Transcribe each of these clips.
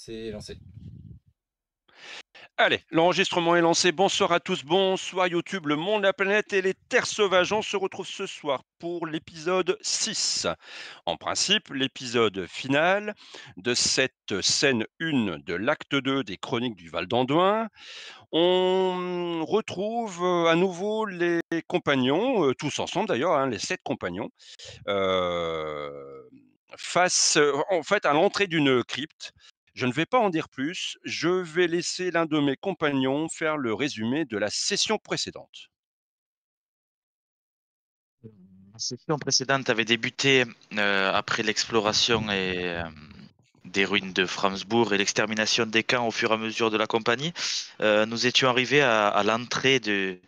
C'est lancé. Allez, l'enregistrement est lancé. Bonsoir à tous, bonsoir YouTube, le monde, la planète et les terres sauvages. On se retrouve ce soir pour l'épisode 6. En principe, l'épisode final de cette scène 1 de l'acte 2 des Chroniques du Val d'Anduin. On retrouve à nouveau les compagnons, tous ensemble d'ailleurs, les 7 compagnons, face, en fait, à l'entrée d'une crypte. Je ne vais pas en dire plus, je vais laisser l'un de mes compagnons faire le résumé de la session précédente. La session précédente avait débuté après l'exploration des ruines de Framsbourg et l'extermination des camps au fur et à mesure de la compagnie. Nous étions arrivés à l'entrée du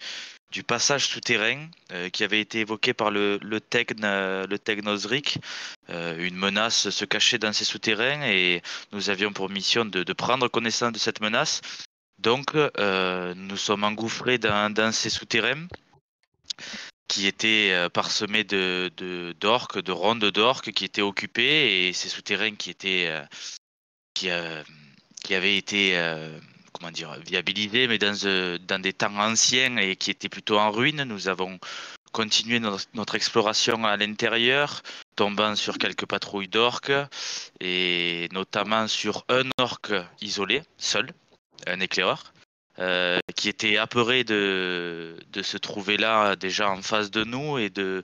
passage souterrain qui avait été évoqué par le Tegn Osric. Une menace se cachait dans ces souterrains et nous avions pour mission de prendre connaissance de cette menace. Donc, nous sommes engouffrés dans ces souterrains qui étaient parsemés d'orques, de rondes d'orques qui étaient occupées, et ces souterrains qui, euh, qui avaient été comment dire, viabilisés, mais dans des temps anciens et qui étaient plutôt en ruine. Nous avons continué notre exploration à l'intérieur, tombant sur quelques patrouilles d'orques, et notamment sur un orque isolé, seul, un éclaireur, qui était apeuré de se trouver là déjà en face de nous et de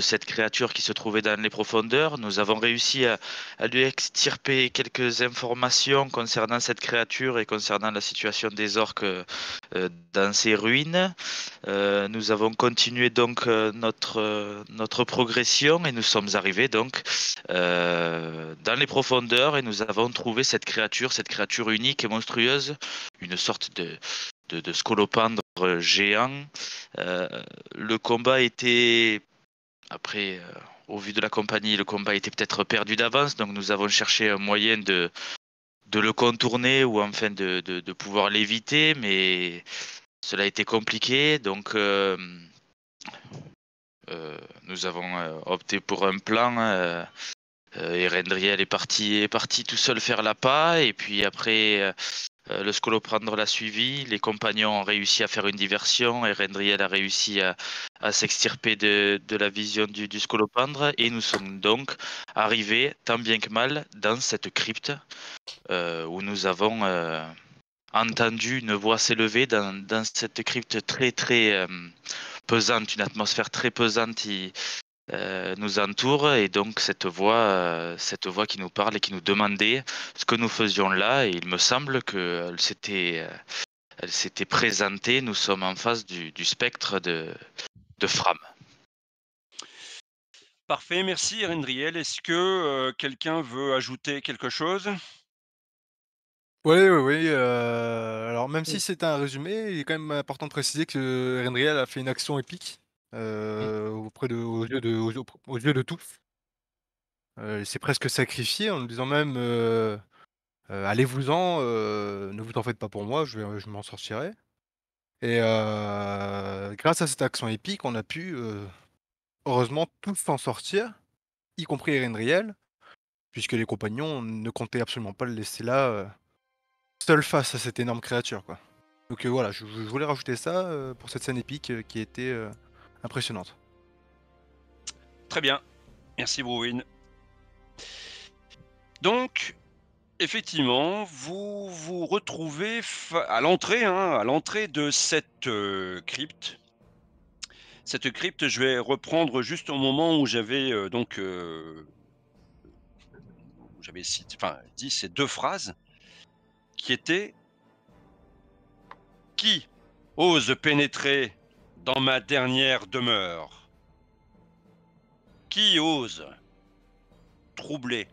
cette créature qui se trouvait dans les profondeurs. Nous avons réussi à lui extirper quelques informations concernant cette créature et concernant la situation des orques dans ces ruines. Nous avons continué donc notre progression et nous sommes arrivés donc dans les profondeurs, et nous avons trouvé cette créature unique et monstrueuse, une sorte de scolopendre géant. Le combat était, après, au vu de la compagnie, le combat était peut-être perdu d'avance, donc nous avons cherché un moyen de le contourner, ou enfin de pouvoir l'éviter, mais cela a été compliqué, donc nous avons opté pour un plan. Erendriel est parti tout seul faire l'appât, et puis après, le Scolopendre l'a suivi. Les compagnons ont réussi à faire une diversion. Erendriel a réussi à s'extirper de la vision du Scolopendre, et nous sommes donc arrivés, tant bien que mal, dans cette crypte où nous avons entendu une voix s'élever dans cette crypte très très pesante, une atmosphère très pesante nous entoure, et donc cette voix qui nous parle et qui nous demandait ce que nous faisions là, et il me semble qu'elle elle s'était présentée. Nous sommes en face du spectre de Fram. Parfait, merci Erendriel. Est-ce que quelqu'un veut ajouter quelque chose? Oui, oui, oui, alors même si c'est un résumé, il est quand même important de préciser que Erenriel a fait une action épique, auprès de aux yeux de tous. Il s'est presque sacrifié en nous disant même, «Allez-vous-en, ne vous en faites pas pour moi, je m'en sortirai», et grâce à cette action épique, on a pu, heureusement tous s'en sortir, y compris Erenriel, puisque les compagnons ne comptaient absolument pas le laisser là, seul face à cette énorme créature, quoi. Donc voilà, je voulais rajouter ça, pour cette scène épique, qui était, impressionnante. Très bien, merci Brewin. Donc, effectivement, vous vous retrouvez à l'entrée, à l'entrée de cette crypte. Cette crypte, je vais reprendre juste au moment où j'avais où j'avais dit ces deux phrases qui étaient: qui ose pénétrer dans ma dernière demeure? Qui ose troubler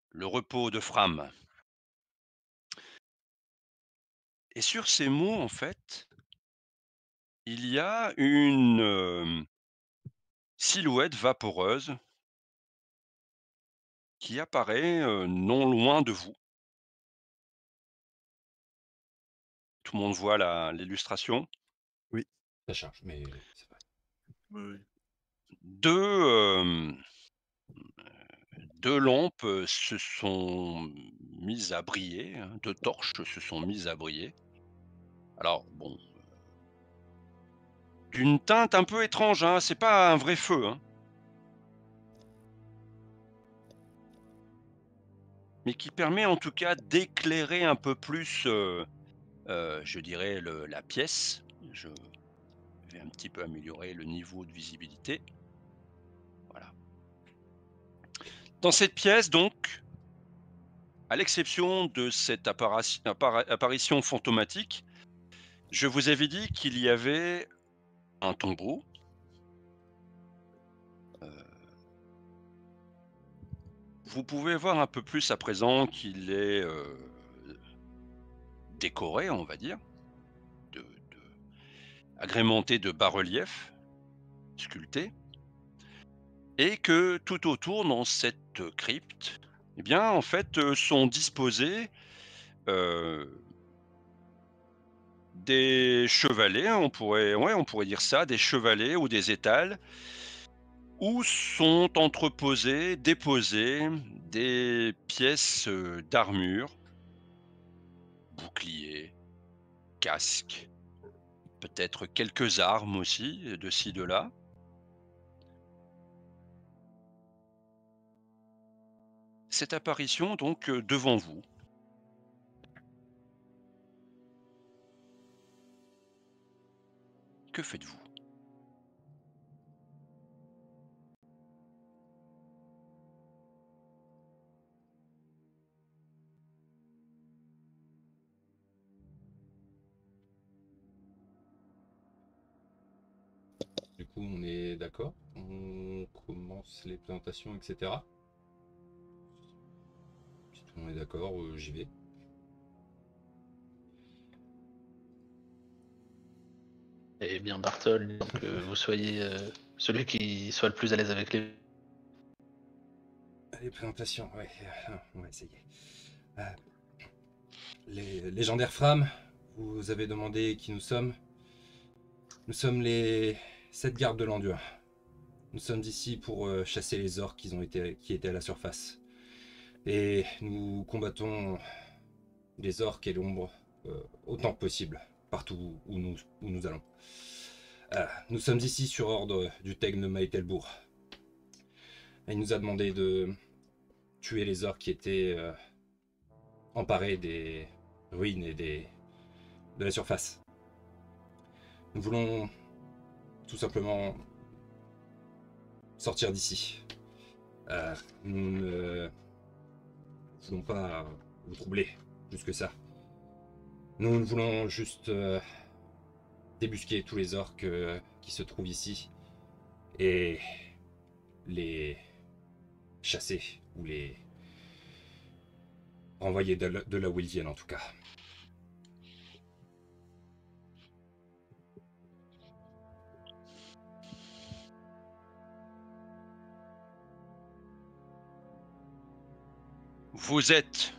le repos de Fram? Et sur ces mots, en fait, il y a une silhouette vaporeuse qui apparaît non loin de vous. Tout le monde voit l'illustration. Oui. Ça charge, mais c'est vrai. Oui, oui. Deux, 2 lampes, se sont mises à briller, hein, 2 torches se sont mises à briller. Alors bon, d'une teinte un peu étrange, hein, c'est pas un vrai feu, hein. Mais qui permet en tout cas d'éclairer un peu plus, je dirais la pièce. Je vais un petit peu améliorer le niveau de visibilité. Voilà. Dans cette pièce donc, à l'exception de cette apparition fantomatique, je vous avais dit qu'il y avait un tombeau. Vous pouvez voir un peu plus à présent qu'il est, décoré, on va dire, agrémenté de bas-reliefs sculptés et que tout autour dans cette crypte, eh bien, en fait, sont disposés, heu, des chevalets, on pourrait dire ça, des chevalets ou des étals où sont entreposées, déposées des pièces, d'armure, boucliers, casques, peut-être quelques armes aussi, de ci, de là. Cette apparition donc, devant vous. Que faites-vous? Du coup, on est d'accord. On commence les présentations, etc. Si tout le monde est d'accord, j'y vais. Eh bien, Bartol, que vous soyez celui qui soit le plus à l'aise avec les. Les présentations, ouais, on va essayer. Les légendaires Fram, vous avez demandé qui nous sommes. Nous sommes les 7 gardes de l'Anduin. Nous sommes ici pour chasser les orques qui étaient à la surface. Et nous combattons les orques et l'ombre autant que possible, partout où nous allons. Nous sommes ici sur ordre du Teigne de Maïtelbourg. Il nous a demandé de tuer les orques qui étaient emparés des ruines et de la surface. Nous voulons tout simplement sortir d'ici. Nous ne voulons pas vous troubler plus que ça. Nous voulons juste débusquer tous les orques qui se trouvent ici et les chasser ou les renvoyer de là où ils viennent en tout cas. Vous êtes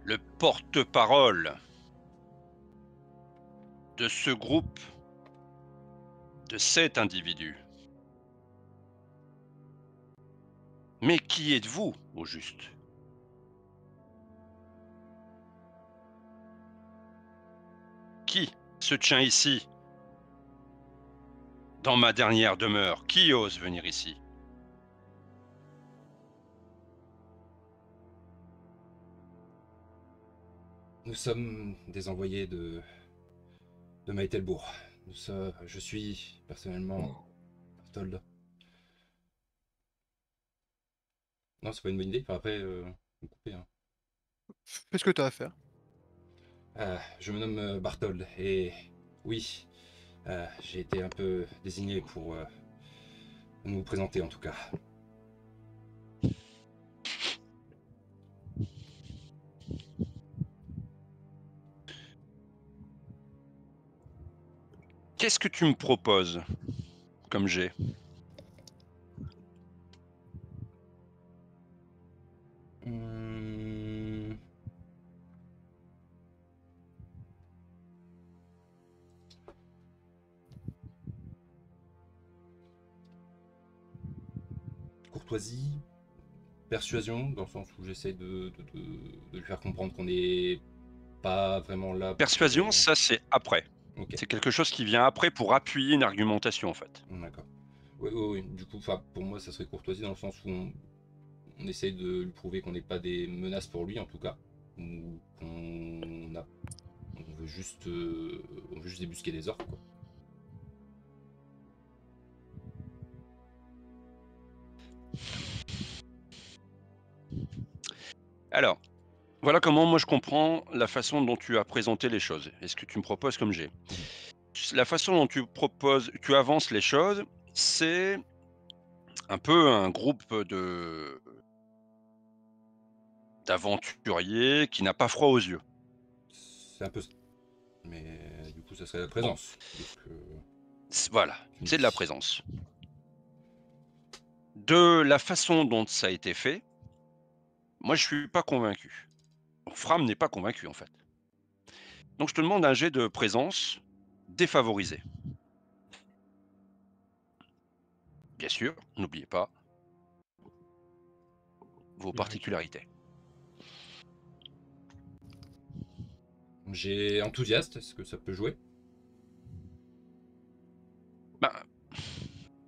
le porte-parole de ce groupe de 7 individus. Mais qui êtes-vous, au juste? Qui se tient ici, dans ma dernière demeure? Qui ose venir ici? Nous sommes des envoyés de Maïtelbourg. Je suis personnellement Barthold. Non, c'est pas une bonne idée. Enfin, après, vous coupez, hein. Fais ce que tu as à faire. Je me nomme Barthold et oui, j'ai été un peu désigné pour nous présenter en tout cas. Qu'est-ce que tu me proposes comme jet? Courtoisie, persuasion, dans le sens où j'essaie de lui faire comprendre qu'on n'est pas vraiment là. Persuasion, ça c'est après. Ok, C'est quelque chose qui vient après pour appuyer une argumentation en fait. d'accord. Oui, du coup, pour moi, ça serait courtoisie dans le sens où on essaye de lui prouver qu'on n'est pas des menaces pour lui, en tout cas, ou on veut juste débusquer des orques, quoi. Alors, voilà comment moi je comprends la façon dont tu as présenté les choses et ce que tu me proposes comme j'ai. La façon dont tu avances les choses, c'est un peu un groupe d'aventuriers qui n'a pas froid aux yeux. C'est un peu ça. Mais du coup, ça serait la présence. Voilà, c'est de la présence. De la façon dont ça a été fait, moi je suis pas convaincu. Fram n'est pas convaincu en fait. Donc je te demande un jet de présence défavorisé. Bien sûr, n'oubliez pas vos particularités. J'ai enthousiaste, est-ce que ça peut jouer? Ben,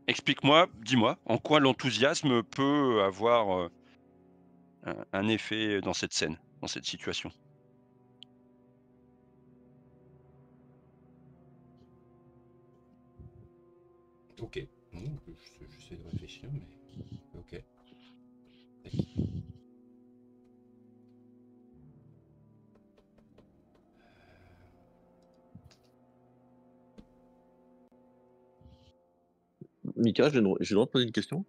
explique-moi, dis-moi, en quoi l'enthousiasme peut avoir un effet dans cette scène, dans cette situation. Ok. Bon, j'essaie de réfléchir, mais ok. Tac. Mika, j'ai le droit de poser une question?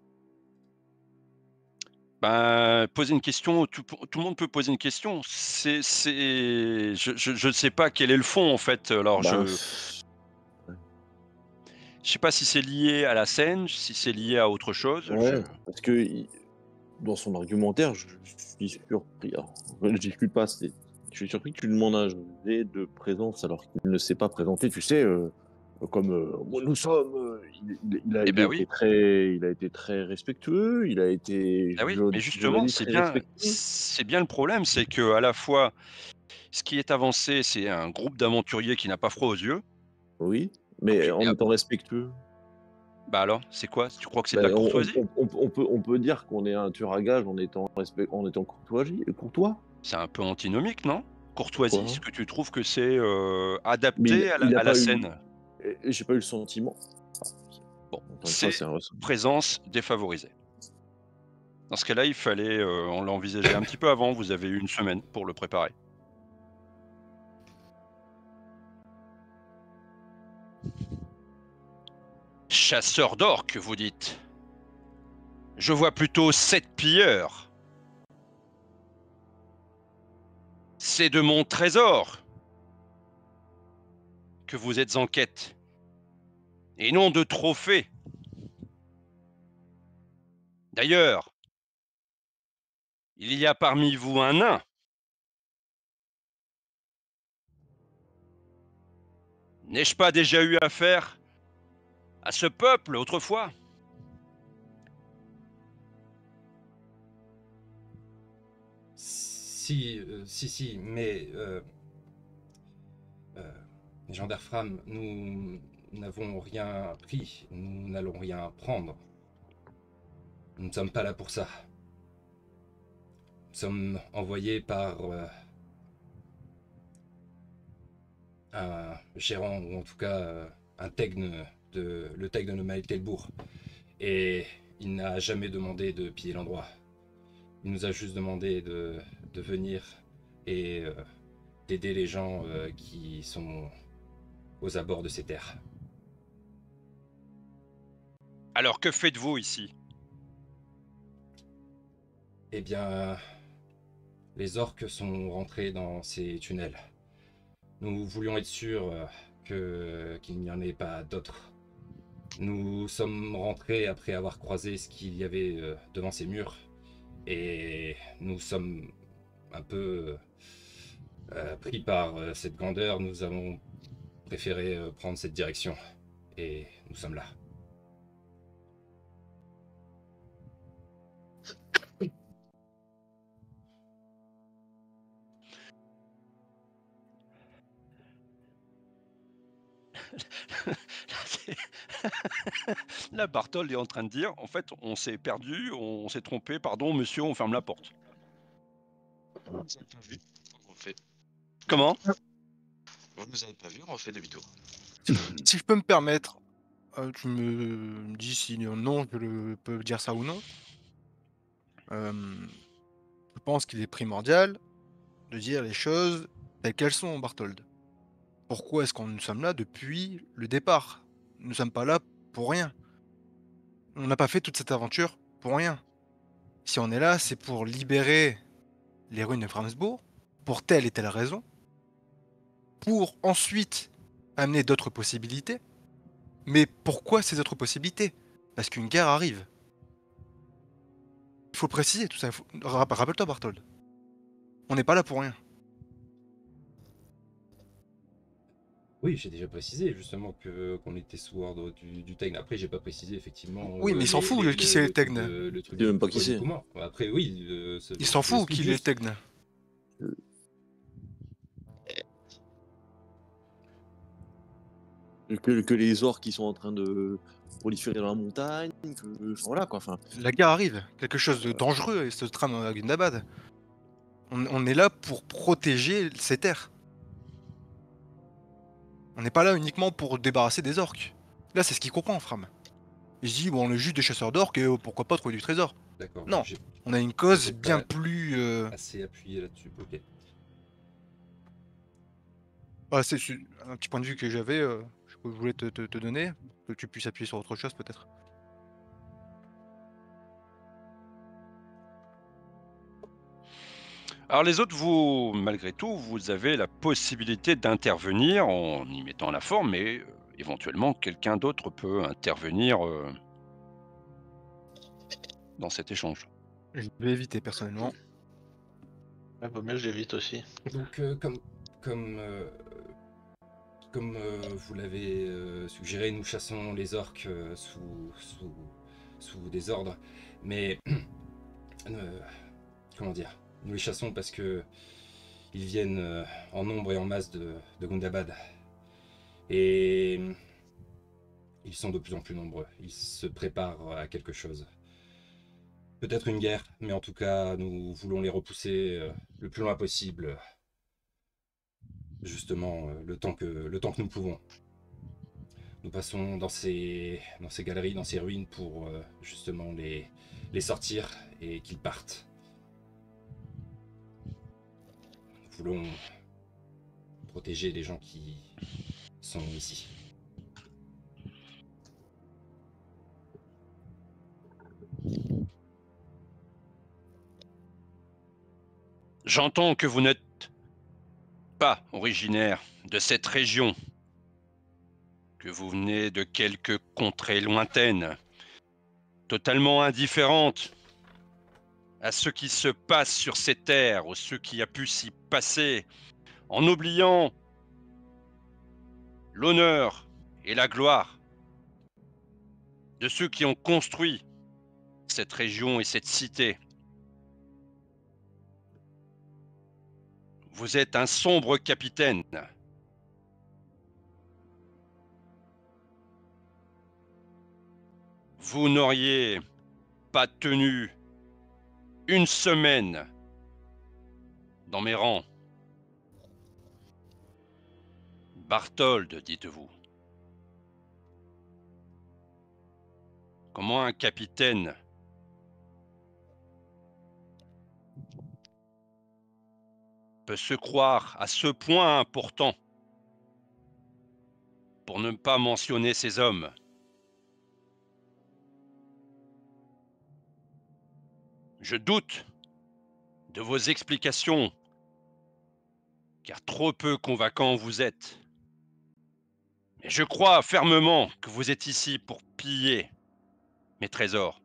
Ben, poser une question, tout le monde peut poser une question. Je ne sais pas quel est le fond en fait. Alors Ben, je sais pas si c'est lié à la scène, si c'est lié à autre chose. ouais, parce que dans son argumentaire, je suis surpris. Alors, je discute pas, je suis surpris que tu lui demandes un jet de présence alors qu'il ne s'est pas présenté. Tu sais, comme nous sommes, il a Eh ben été oui. il a été très respectueux, il a été, Ah oui, mais je l'aurais justement, dit, très respectueux. c'est bien le problème, c'est que à la fois, ce qui est avancé, c'est un groupe d'aventuriers qui n'a pas froid aux yeux. Oui, Donc, mais en étant respectueux. bah alors, c'est quoi? Tu crois que c'est de la Ben, courtoisie? on peut dire qu'on est un tueur à gages en étant courtois. C'est un peu antinomique, non? Courtoisie, est-ce Pourquoi? que tu trouves que c'est Mais adapté à il a la pas eu, scène? j'ai pas eu le sentiment. Bon, Encore une fois, c'est c'est un ressenti. présence défavorisée. Dans ce cas-là, il fallait, on l'a envisagé un petit peu avant, vous avez eu une semaine pour le préparer. Chasseur d'orques, vous dites? Je vois plutôt 7 pilleurs. C'est de mon trésor que vous êtes en quête, et non de trophées. D'ailleurs, il y a parmi vous un nain. N'ai-je pas déjà eu affaire à ce peuple autrefois? Si, mais légendaire Fram, nous n'avons rien pris, nous n'allons rien prendre. Nous ne sommes pas là pour ça. Nous sommes envoyés par un gérant, ou en tout cas le teg de Nomael Telbourg. Et il n'a jamais demandé de piller l'endroit. Il nous a juste demandé de venir et d'aider les gens qui sont aux abords de ces terres. Alors que faites-vous ici? Eh bien, les orques sont rentrés dans ces tunnels. Nous voulions être sûrs qu'il n'y en ait pas d'autres. Nous sommes rentrés après avoir croisé ce qu'il y avait devant ces murs. Et nous sommes un peu pris par cette grandeur. Nous avons préféré prendre cette direction. Et nous sommes là. Là, Barthold est en train de dire, en fait, on s'est perdu, on s'est trompé, pardon, monsieur, on ferme la porte. Vous nous avez pas vu, on fait. Comment? Vous nous avez pas vu, on fait demi-tour. Si je peux me permettre, tu me dis si non, peux dire ça ou non. Je pense qu'il est primordial de dire les choses telles qu'elles sont, Barthold. Pourquoi est-ce qu'on nous sommes là depuis le départ? Nous ne sommes pas là pour rien. On n'a pas fait toute cette aventure pour rien. Si on est là, c'est pour libérer les ruines de Framsbourg, pour telle et telle raison, pour ensuite amener d'autres possibilités. Mais pourquoi ces autres possibilités? Parce qu'une guerre arrive. Il faut préciser tout ça. Rappelle-toi, Barthold. On n'est pas là pour rien. Oui, j'ai déjà précisé justement qu'on était sous ordre du Tegn. Après, j'ai pas précisé effectivement. Oui, mais il s'en fout qui c'est le Tegn. Le truc Il sait même pas qui du c'est. comment. Après, oui. Il s'en fout qu'il est Tegn. Que les orques qui sont en train de proliférer dans la montagne, voilà quoi. Enfin, La guerre arrive. Quelque chose de dangereux se trame à Gundabad. On est là pour protéger ces terres. On n'est pas là uniquement pour débarrasser des orques. Là, c'est ce qu'il comprend, Fram. Il se dit, bon, on est juste des chasseurs d'orques et pourquoi pas trouver du trésor. D'accord. Non, j'ai on a une cause peut-être bien pas plus... assez appuyé là-dessus. Ok. c'est un petit point de vue que j'avais, je voulais te donner, que tu puisses appuyer sur autre chose peut-être. Alors les autres, vous, malgré tout, vous avez la possibilité d'intervenir en y mettant la forme, mais éventuellement, quelqu'un d'autre peut intervenir dans cet échange. Je vais éviter personnellement. Ouais, vaut mieux que j'évite aussi. Donc, comme vous l'avez suggéré, nous chassons les orques sous des ordres, mais comment dire, nous les chassons parce que ils viennent en nombre et en masse de Gundabad. Et ils sont de plus en plus nombreux. Ils se préparent à quelque chose. Peut-être une guerre, mais en tout cas, nous voulons les repousser le plus loin possible. Justement, le temps que nous pouvons. Nous passons dans ces galeries, dans ces ruines pour justement les sortir et qu'ils partent. Nous voulons protéger les gens qui sont ici. J'entends que vous n'êtes pas originaire de cette région, que vous venez de quelques contrées lointaines, totalement indifférentes à ce qui se passe sur ces terres, ou ce qui a pu s'y passer, en oubliant l'honneur et la gloire de ceux qui ont construit cette région et cette cité. Vous êtes un sombre capitaine. Vous n'auriez pas tenu une semaine dans mes rangs. Barthold, dites-vous. Comment un capitaine peut se croire à ce point important pour ne pas mentionner ces hommes? Je doute de vos explications, car trop peu convaincant vous êtes. Mais je crois fermement que vous êtes ici pour piller mes trésors.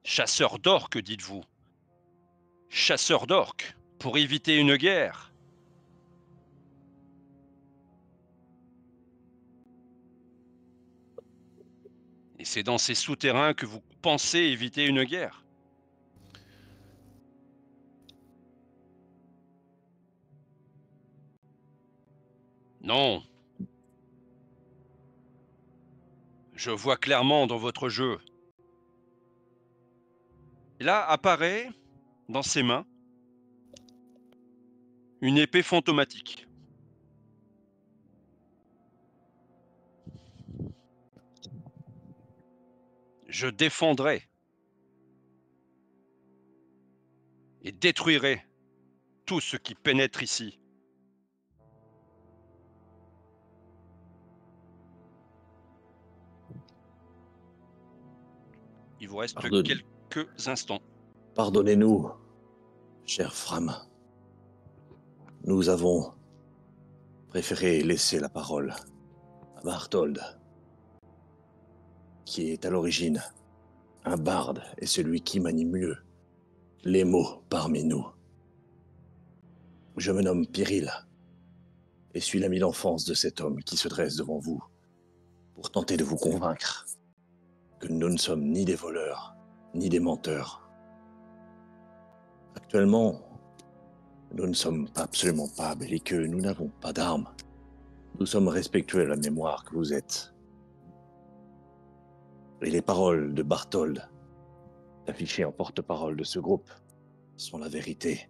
Chasseur d'orques, dites-vous. Chasseur d'orques, pour éviter une guerre. Et c'est dans ces souterrains que vous pensez éviter une guerre. Non. Je vois clairement dans votre jeu. Et là apparaît dans ses mains une épée fantomatique. Je défendrai et détruirai tout ce qui pénètre ici. Il vous reste Pardonne. quelques instants. Pardonnez-nous, cher Fram. Nous avons préféré laisser la parole à Barthold, qui est à l'origine un barde et celui qui manie mieux les mots parmi nous. Je me nomme Pyril et suis l'ami d'enfance de cet homme qui se dresse devant vous pour tenter de vous convaincre que nous ne sommes ni des voleurs, ni des menteurs. Actuellement, nous ne sommes absolument pas belliqueux, nous n'avons pas d'armes. Nous sommes respectueux de la mémoire que vous êtes. Et les paroles de Barthold, affichées en porte-parole de ce groupe, sont la vérité.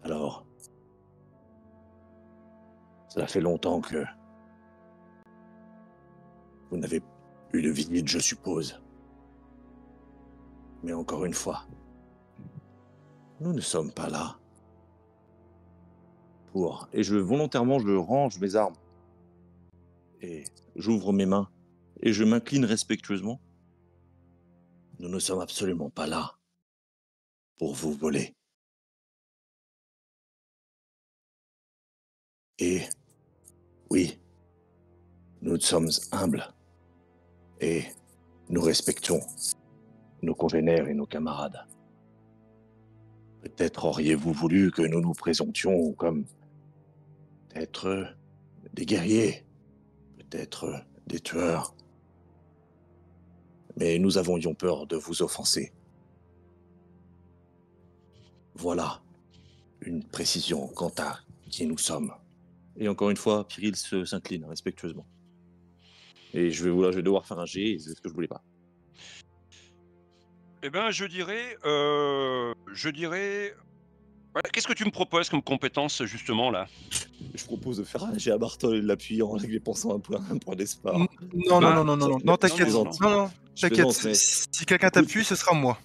Alors, cela fait longtemps que vous n'avez eu de visite, je suppose. Mais encore une fois, nous ne sommes pas là pour... Et volontairement, je range mes armes. Et j'ouvre mes mains. Et je m'incline respectueusement. Nous ne sommes absolument pas là pour vous voler. Et oui, nous sommes humbles. Et nous respectons nos congénères et nos camarades. Peut-être auriez-vous voulu que nous nous présentions comme peut-être des guerriers, peut-être des tueurs. Mais nous avions peur de vous offenser. Voilà une précision quant à qui nous sommes. Et encore une fois, Pyril s'incline respectueusement. Et je vais devoir faire un G, c'est ce que je voulais pas. Eh ben, je dirais, voilà, qu'est-ce que tu me proposes comme compétence justement là? Je propose de faire un G à Bartol et de l'appuyer en dépensant un point d'espoir. Non, Bah, non, t'inquiète. non, Non, Je t'inquiète. plaisante, mais- Si quelqu'un t'appuie, ce sera moi.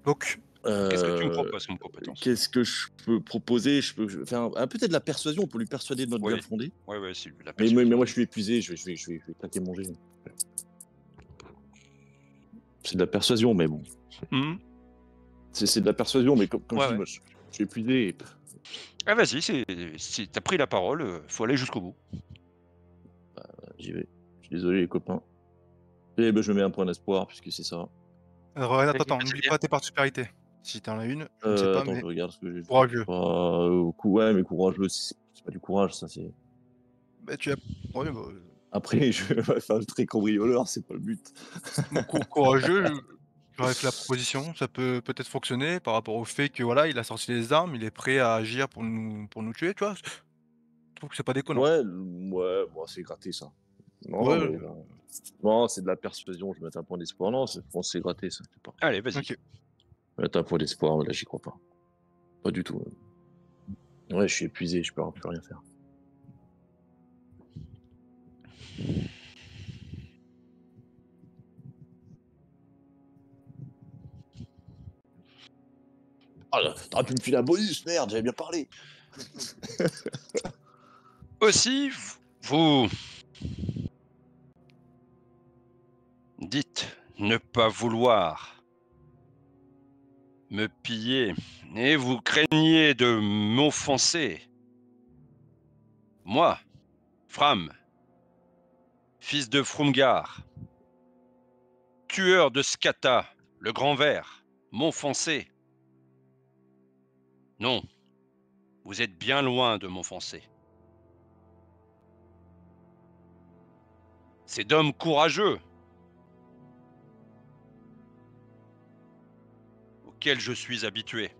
Donc, Qu'est-ce que tu me proposes comme compétence? Qu'est-ce que je peux proposer? Je peux faire peut-être de la persuasion pour lui persuader de notre Oui. bien fondé. Ouais, c'est la Mais persuasion. moi, je suis épuisé, je vais claquer mon G. C'est de la persuasion, mais bon. Mhm. C'est de la persuasion, mais comme Ouais, je dis, ouais. moi, je suis épuisé. Et... Ah vas-y, t'as pris la parole, faut aller jusqu'au bout. J'y vais. Je suis désolé, les copains. Eh ben, je mets un point d'espoir, puisque c'est ça. attends, n'oublie pas tes particularités. Si t'en as une, je ne sais pas, Attends, mais je regarde ce que j'ai fait. courageux. Ouais, mais courageux, c'est pas du courage, ça, c'est... Bah, tu as... Ouais, bah, Après, je vais faire le très cambrioleur, c'est pas le but. courageux, j'aurais fait la proposition, ça peut peut-être fonctionner par rapport au fait que voilà, il a sorti les armes, il est prêt à agir pour nous tuer, tu vois? Je trouve que c'est pas déconnant. Ouais, bon, c'est gratté, ça. Non, Ouais, mais... Non, c'est de la persuasion, je vais mettre un point d'espoir. Non, c'est gratté, ça. C'est pas... Allez, vas-y. OK. Je vais mettre un point d'espoir, là, j'y crois pas. Pas du tout. Ouais, je suis épuisé, je peux plus rien faire. Ah, t'aurais pu me filer un bonus, merde, j'avais bien parlé. Aussi, vous dites ne pas vouloir me piller et vous craignez de m'offenser. Moi, Fram, fils de Frumgar, tueur de Skata, le grand vert, m'offenser. Non, vous êtes bien loin de m'offenser. C'est d'hommes courageux auxquels je suis habitué.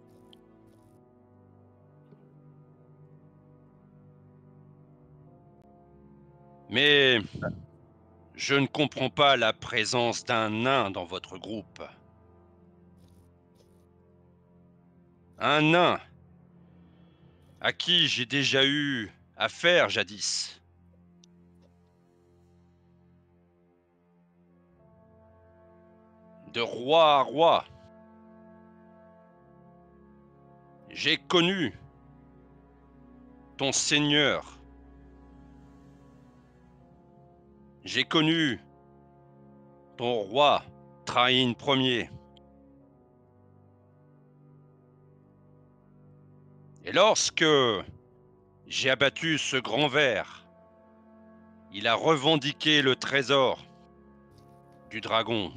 Mais Je ne comprends pas la présence d'un nain dans votre groupe. Un nain à qui j'ai déjà eu affaire jadis. De roi à roi, j'ai connu ton seigneur. J'ai connu ton roi, Trahin Ier. Et lorsque j'ai abattu ce grand ver, il a revendiqué le trésor du dragon,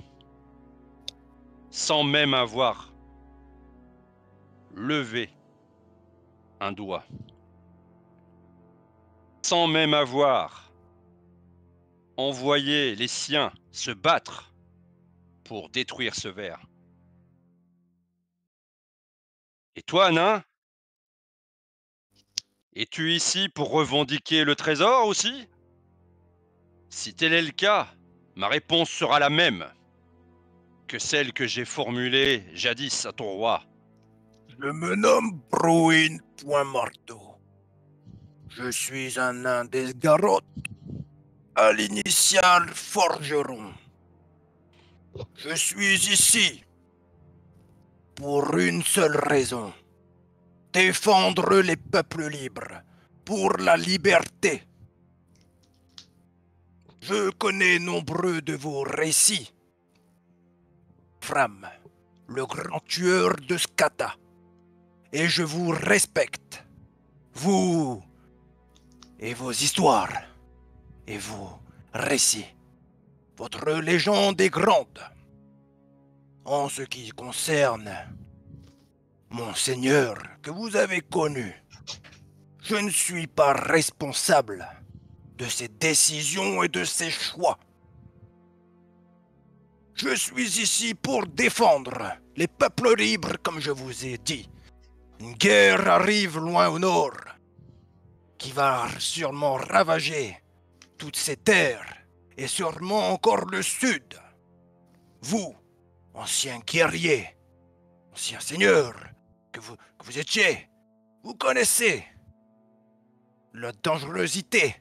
sans même avoir levé un doigt. Sans même avoir envoyé les siens se battre pour détruire ce ver. Et toi, nain, es-tu ici pour revendiquer le trésor aussi? Si tel est le cas, ma réponse sera la même que celle que j'ai formulée jadis à ton roi. Je me nomme Bruin Point-Marteau. Je suis un nain d'Esgaroth, à l'initiale forgeron. Je suis ici pour une seule raison. Défendre les peuples libres, pour la liberté. Je connais nombreux de vos récits. Fram, le grand tueur de Skata. Et je vous respecte. Vous et vos histoires. Et vos récits. Votre légende est grande. En ce qui concerne mon seigneur que vous avez connu, je ne suis pas responsable de ses décisions et de ses choix. Je suis ici pour défendre les peuples libres, comme je vous ai dit. Une guerre arrive loin au nord, qui va sûrement ravager toutes ces terres, et sûrement encore le sud. Vous, anciens guerriers, anciens seigneurs, que vous étiez, vous connaissez la dangerosité.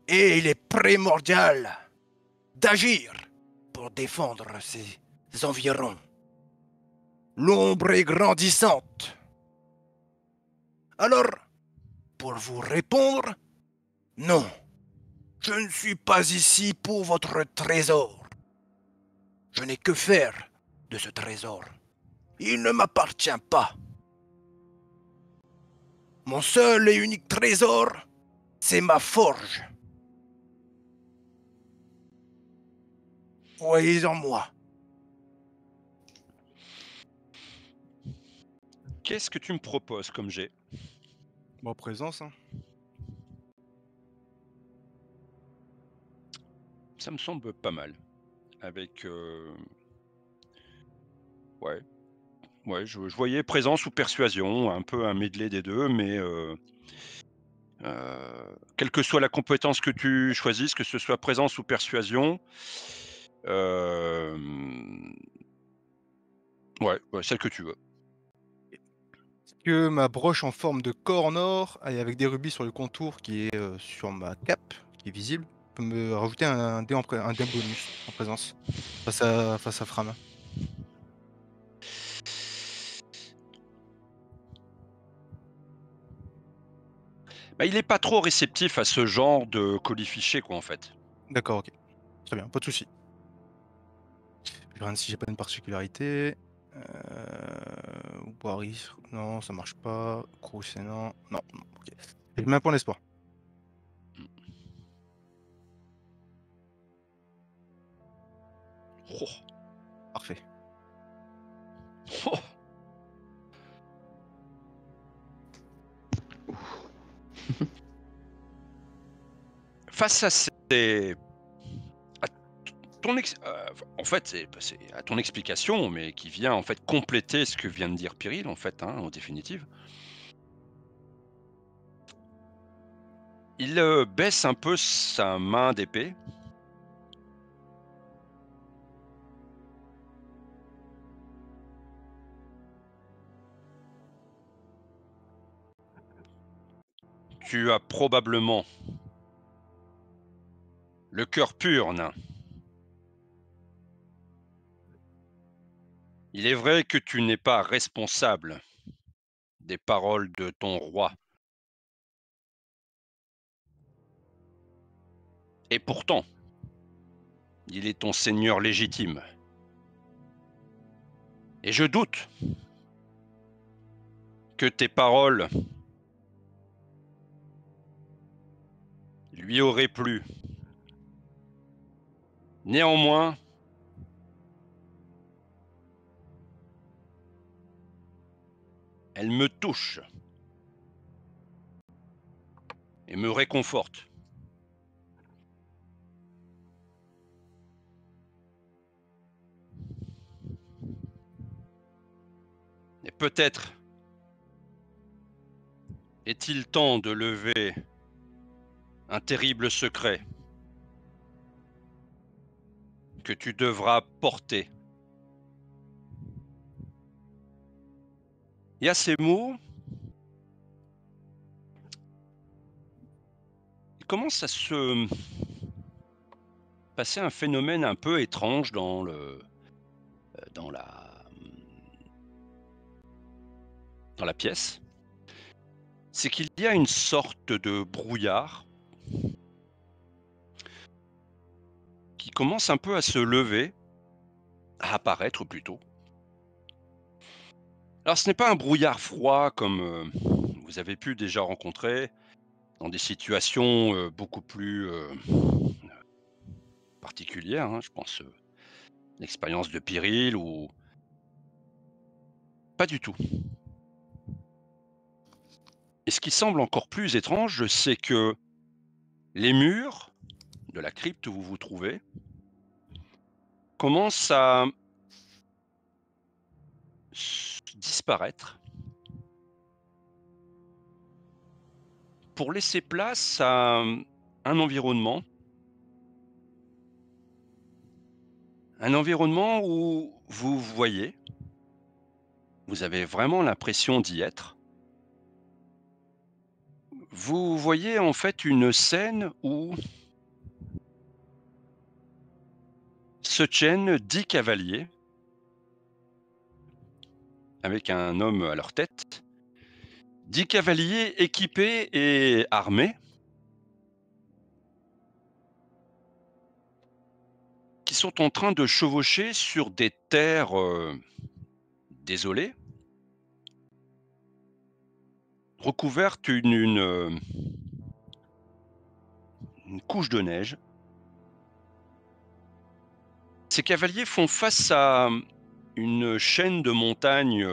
Et il est primordial d'agir pour défendre ces environs. L'ombre est grandissante. Alors, pour vous répondre, non, je ne suis pas ici pour votre trésor. Je n'ai que faire de ce trésor. Il ne m'appartient pas. Mon seul et unique trésor, c'est ma forge. Croyez en moi. Qu'est-ce que tu me proposes comme jet? Bon, présence, hein. Ça me semble pas mal. Avec... Ouais. Ouais, je voyais présence ou persuasion, un peu un medley des deux, mais... quelle que soit la compétence que tu choisisses, que ce soit présence ou persuasion, ouais, celle que tu veux. Que ma broche en forme de corps en or et avec des rubis sur le contour qui est sur ma cape, qui est visible, peut me rajouter un dé bonus en présence face à Fram. Bah, il est pas trop réceptif à ce genre de colis fiché, quoi, en fait. D'accord, ok. Très bien, pas de souci. Je regarde si j'ai pas une particularité. Boiris, non, ça marche pas. Crochet, non. Non, ok. J'ai même un point d'espoir. Oh. Parfait. Oh. Face à ces... en fait, c'est à ton explication, mais qui vient en fait compléter ce que vient de dire Pyrrhil, en fait, hein, en définitive. Il baisse un peu sa main d'épée. Tu as probablement le cœur pur, nain. Il est vrai que tu n'es pas responsable des paroles de ton roi. Et pourtant, il est ton seigneur légitime. Et je doute que tes paroles lui auraient plu. Néanmoins, elles me touchent et me réconfortent. Et peut-être est-il temps de lever un terrible secret que tu devras porter. Et à ces mots, il commence à se passer un phénomène un peu étrange dans la pièce. C'est qu'il y a une sorte de brouillard qui commence un peu à se lever, à apparaître plutôt. Alors ce n'est pas un brouillard froid comme vous avez pu déjà rencontrer dans des situations beaucoup plus particulières, hein, je pense l'expérience de Pyrrhil ou... Pas du tout. Et ce qui semble encore plus étrange, c'est que les murs de la crypte où vous vous trouvez commencent à disparaître pour laisser place à un environnement où vous voyez, vous avez vraiment l'impression d'y être. Vous voyez en fait une scène où se tiennent 10 cavaliers avec un homme à leur tête. 10 cavaliers équipés et armés qui sont en train de chevaucher sur des terres désolées, recouvertes d'une couche de neige. Ces cavaliers font face à une chaîne de montagnes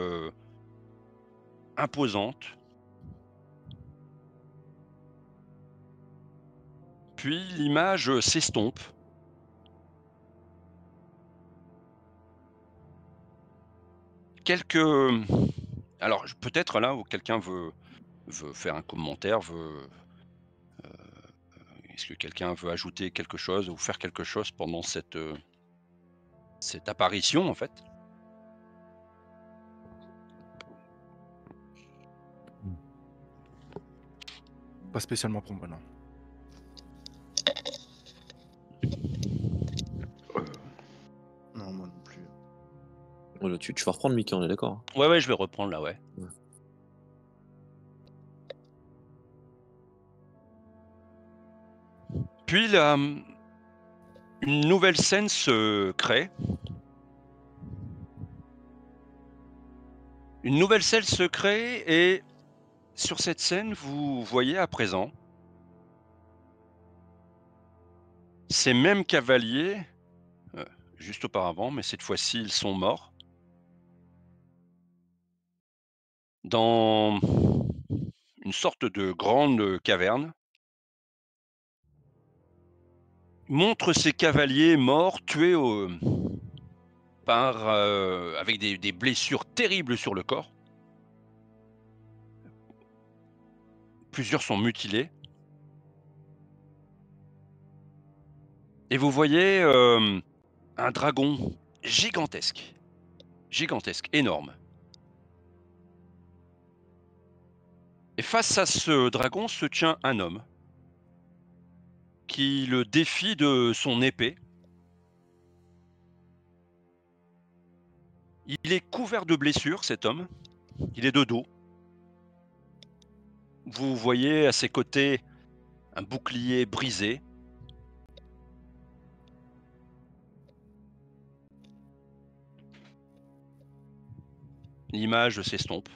imposante. Puis l'image s'estompe. Alors peut-être là où quelqu'un veut faire un commentaire, est-ce que quelqu'un veut ajouter quelque chose ou faire quelque chose pendant cette apparition en fait? Pas spécialement pour moi, non. Non, moi non plus. Voilà, tu vas reprendre Mickey, on est d'accord? Ouais, je vais reprendre là, ouais. Puis une nouvelle scène se crée. Une nouvelle scène se crée et sur cette scène, vous voyez à présent ces mêmes cavaliers, juste auparavant, mais cette fois-ci, ils sont morts, dans une sorte de grande caverne. Montre ces cavaliers morts, tués avec des blessures terribles sur le corps. Plusieurs sont mutilés. Et vous voyez un dragon gigantesque, énorme. Et face à ce dragon se tient un homme qui le défie de son épée. Il est couvert de blessures, cet homme. Il est de dos. Vous voyez à ses côtés un bouclier brisé. L'image s'estompe.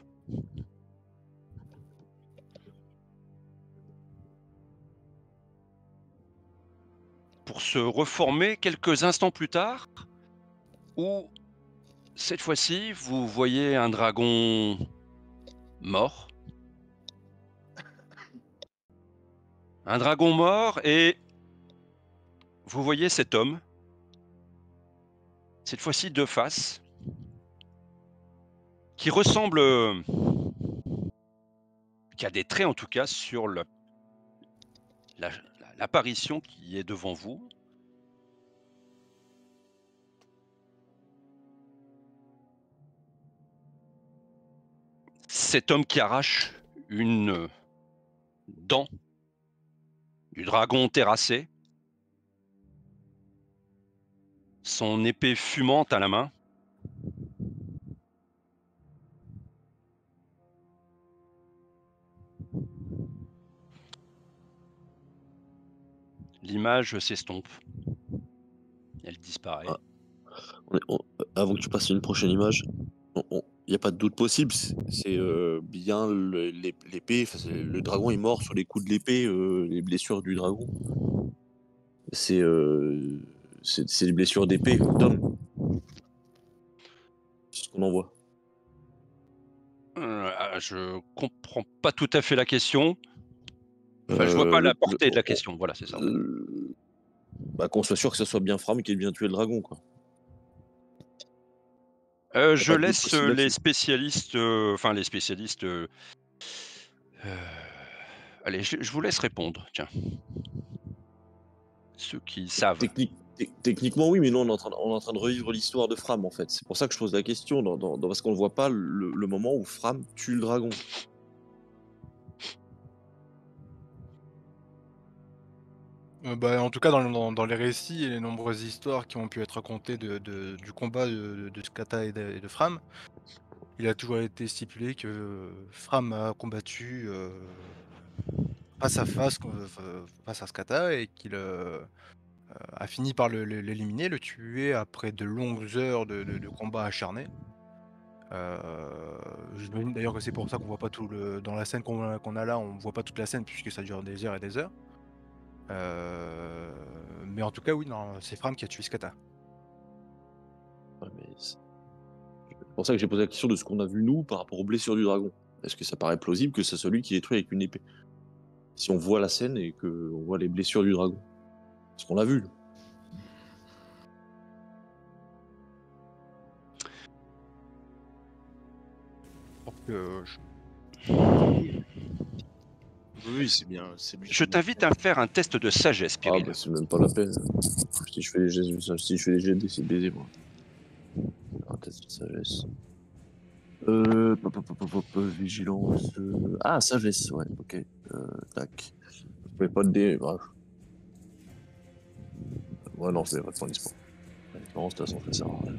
Pour se reformer quelques instants plus tard, où cette fois-ci, vous voyez un dragon mort. Un dragon mort et vous voyez cet homme, cette fois-ci de face, qui ressemble, qui a des traits en tout cas sur l'apparition qui est devant vous. Cet homme qui arrache une dent du dragon terrassé, son épée fumante à la main. L'image s'estompe. Elle disparaît. Avant que tu passes une prochaine image, il n'y a pas de doute possible. C'est bien l'épée. Le dragon est mort sur les coups de l'épée, les blessures du dragon. C'est les blessures d'épée d'homme. C'est ce qu'on en voit. Je comprends pas tout à fait la question. Enfin, je vois pas la portée de la question. Voilà, c'est ça. Qu'on soit sûr que ce soit bien Fram qui ait bien tué le dragon, quoi. Je laisse les spécialistes, allez, je vous laisse répondre, tiens. Ceux qui savent. Techniquement, oui, mais nous, on est en train de revivre l'histoire de Fram, en fait. C'est pour ça que je pose la question, parce qu'on ne voit pas le moment où Fram tue le dragon. En tout cas, dans les récits et les nombreuses histoires qui ont pu être racontées du combat de Skata et de Fram, il a toujours été stipulé que Fram a combattu face à face à Skata et qu'il a fini par l'éliminer, le tuer après de longues heures de combat acharné. J'imagine d'ailleurs que c'est pour ça qu'on voit pas tout dans la scène qu'on a là, on voit pas toute la scène puisque ça dure des heures et des heures. Mais en tout cas, oui, non, c'est Fram qui a tué Skata. Ouais, c'est pour ça que j'ai posé la question de ce qu'on a vu nous par rapport aux blessures du dragon. Est-ce que ça paraît plausible que c'est celui qui est détruit avec une épée? Si on voit la scène et qu'on voit les blessures du dragon. Ce qu'on a vu. Oui, c'est bien. Je t'invite à faire un test de sagesse, Pyrrhil. Ah, c'est même pas la peine. Si je fais les jets, c'est baisé, moi. Un test de sagesse. Vigilance. Ah, sagesse, ouais, ok. Tac. Je mets pas de dés, bref. Ouais, non, je vais pas prendre l'espoir. La différence, de toute façon, ça sert à rien.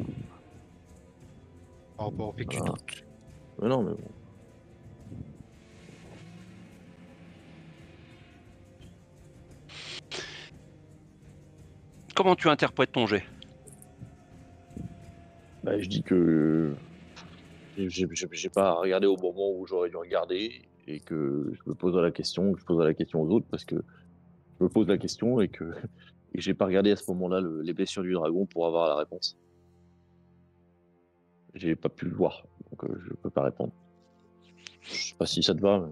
Par rapport au fait que tu doutes. Mais non, mais bon. Comment tu interprètes ton jet? Je dis que j'ai pas regardé au moment où j'aurais dû regarder et que je me pose la question, je pose la question aux autres parce que je me pose la question et que j'ai pas regardé à ce moment-là les blessures du dragon pour avoir la réponse. J'ai pas pu le voir, donc je peux pas répondre. Je sais pas si ça te va.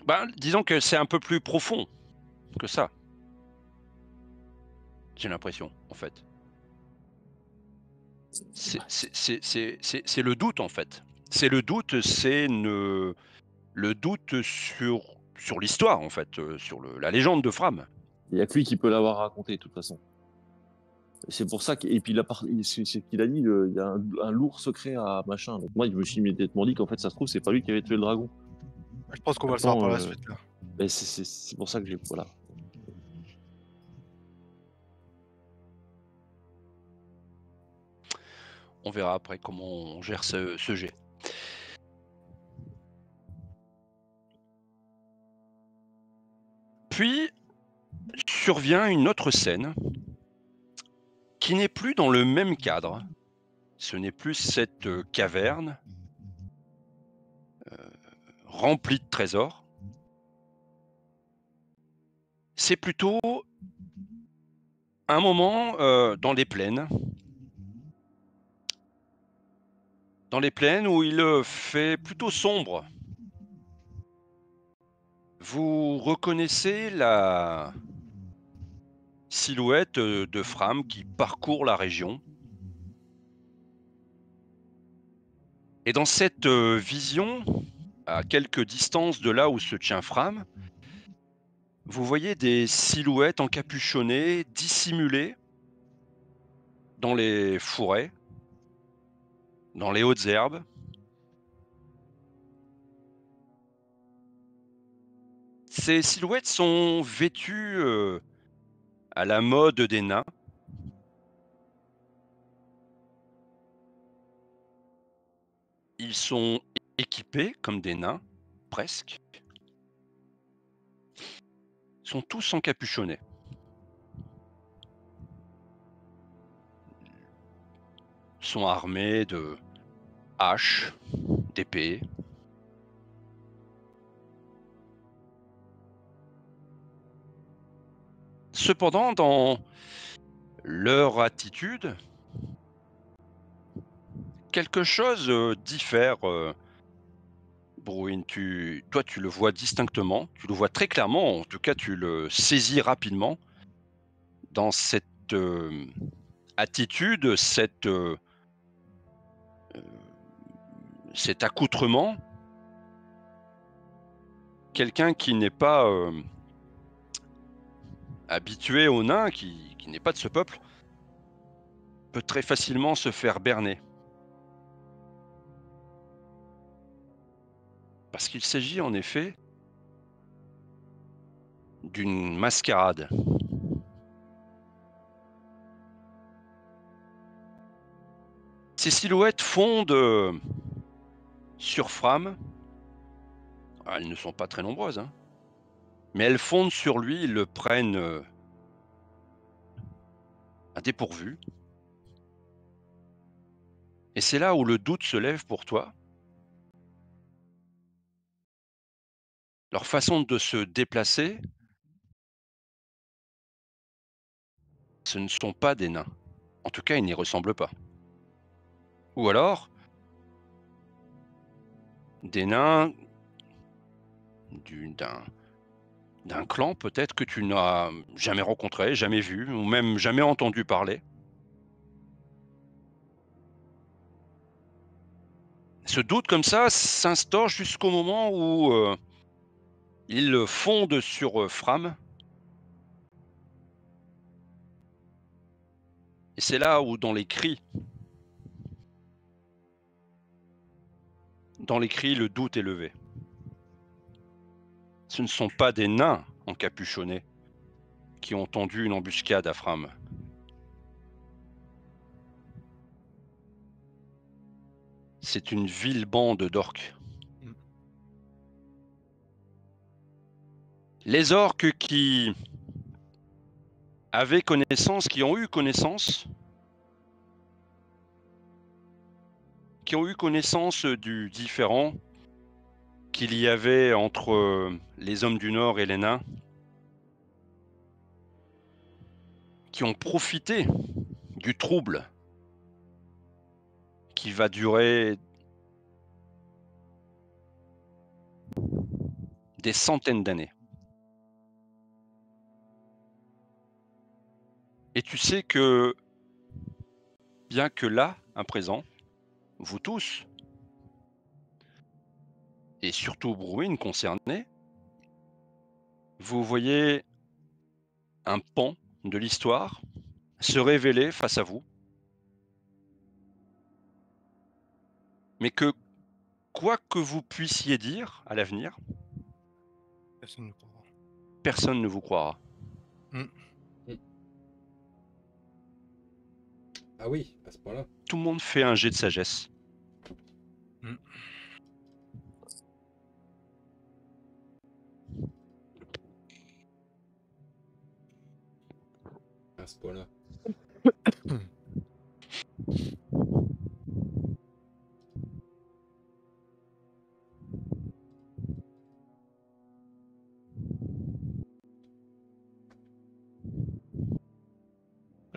Mais... disons que c'est un peu plus profond que ça. J'ai l'impression, en fait. C'est le doute, en fait. C'est le doute, le doute sur l'histoire, en fait, sur la légende de Fram. Il n'y a que lui qui peut l'avoir raconté, de toute façon. C'est pour ça et puis c'est ce qu'il a dit, il y a un lourd secret à machin. Donc moi, je me suis immédiatement dit qu'en fait, ça se trouve, c'est pas lui qui avait tué le dragon. Je pense qu'on va le savoir par la Attends, suite. Là. Mais c'est pour ça que j'ai... Voilà. On verra après comment on gère ce jet. Puis survient une autre scène qui n'est plus dans le même cadre. Ce n'est plus cette caverne remplie de trésors. C'est plutôt un moment dans les plaines. Dans les plaines où il fait plutôt sombre. Vous reconnaissez la silhouette de Fram qui parcourt la région. Et dans cette vision, à quelques distances de là où se tient Fram, vous voyez des silhouettes encapuchonnées, dissimulées dans les forêts, dans les hautes herbes. Ces silhouettes sont vêtues à la mode des nains. Ils sont équipés comme des nains, presque. Ils sont tous encapuchonnés. Ils sont armés de haches, d'épées. Cependant, dans leur attitude, quelque chose diffère. Bruin, toi tu le vois distinctement, tu le vois très clairement, en tout cas tu le saisis rapidement dans cette attitude, cet accoutrement. Quelqu'un qui n'est pas habitué aux nains, qui n'est pas de ce peuple, peut très facilement se faire berner. Parce qu'il s'agit en effet d'une mascarade. Ces silhouettes fondent sur Fram. Elles ne sont pas très nombreuses, hein. Mais elles fondent sur lui, ils le prennent à dépourvu. Et c'est là où le doute se lève pour toi. Leur façon de se déplacer, ce ne sont pas des nains. En tout cas, ils n'y ressemblent pas. Ou alors, des nains d'un clan peut-être que tu n'as jamais rencontré, jamais vu, ou même jamais entendu parler. Ce doute comme ça s'instaure jusqu'au moment où ils fondent sur Fram. Et c'est là où dans les cris, le doute est levé. Ce ne sont pas des nains encapuchonnés qui ont tendu une embuscade à Fram. C'est une vile bande d'orques. Les orques qui avaient connaissance, qui ont eu connaissance du différend qu'il y avait entre les hommes du Nord et les nains, qui ont profité du trouble qui va durer des centaines d'années. Et tu sais que, bien que là, à présent, vous tous, et surtout Bruin concerné, vous voyez un pan de l'histoire se révéler face à vous, mais que quoi que vous puissiez dire à l'avenir, Personne ne croira. personne ne vous croira. Ah oui, à ce point-là. Tout le monde fait un jet de sagesse. À ce point-là.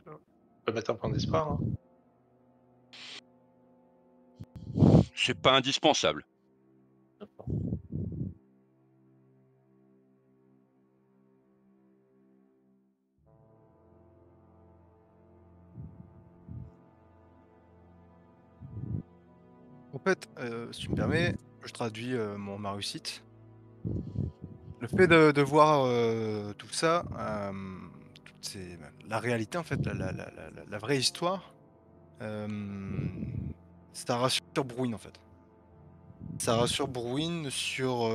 On peut mettre un point d'espoir. Hein. C'est pas indispensable. D'accord. En fait, si tu me permets, je traduis ma réussite. Le fait de voir tout ça, la réalité en fait, la vraie histoire, ça rassure Bruin en fait. Ça rassure Bruin sur,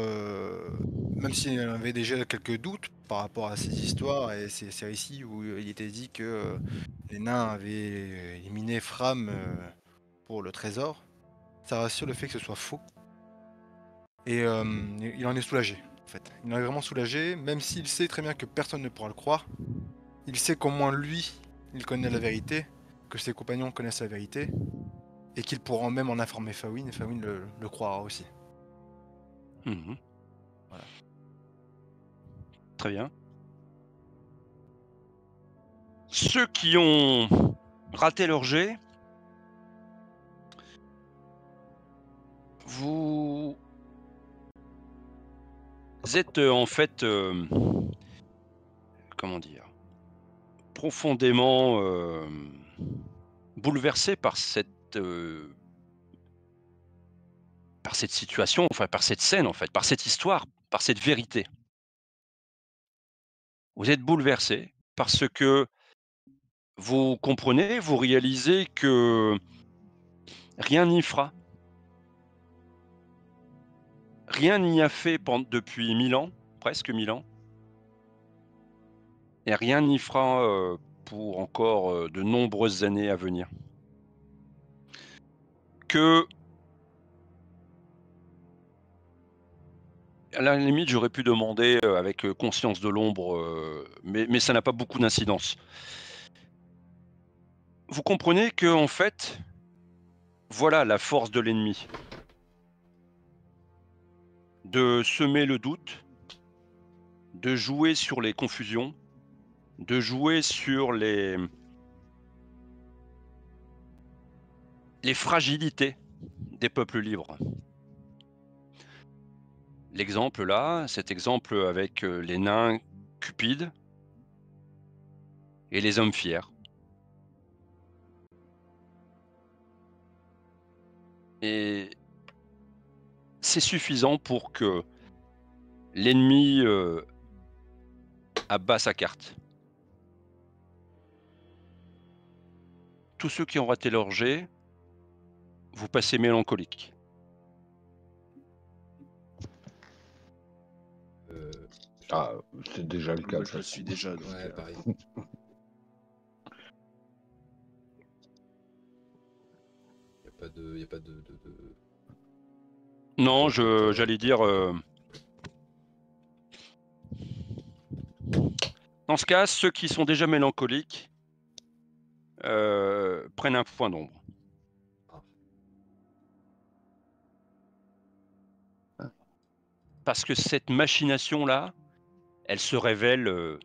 même s'il avait déjà quelques doutes par rapport à ces histoires et ces récits où il était dit que les nains avaient éliminé Fram pour le trésor, ça rassure le fait que ce soit faux. Et il en est soulagé, en fait. Il en est vraiment soulagé, même s'il sait très bien que personne ne pourra le croire. Il sait qu'au moins lui, il connaît la vérité, que ses compagnons connaissent la vérité, et qu'ils pourront même en informer Fawin, et Fawin le croira aussi. Mhm. Voilà. Très bien. Ceux qui ont raté leur jet, vous êtes en fait, comment dire, profondément bouleversé par cette situation, enfin par cette scène en fait, par cette histoire, par cette vérité. Vous êtes bouleversé parce que vous comprenez, vous réalisez que rien n'y fera. Rien n'y a fait depuis 1000 ans, presque 1000 ans. Et rien n'y fera pour encore de nombreuses années à venir. Que, à la limite, j'aurais pu demander avec conscience de l'ombre, mais ça n'a pas beaucoup d'incidence. Vous comprenez que, en fait, voilà la force de l'ennemi. De semer le doute, de jouer sur les confusions, de jouer sur les fragilités des peuples libres. L'exemple là, cet exemple avec les nains cupides et les hommes fiers. Et c'est suffisant pour que l'ennemi abat sa carte. Tous ceux qui ont raté leur jet, vous passez mélancolique. Ah, c'est déjà le cas. Moi, je le suis déjà. Donc, Ouais, pareil. Y a pas de... Non, j'allais dire... Dans ce cas, ceux qui sont déjà mélancoliques prennent un point d'ombre. Parce que cette machination-là, elle se révèle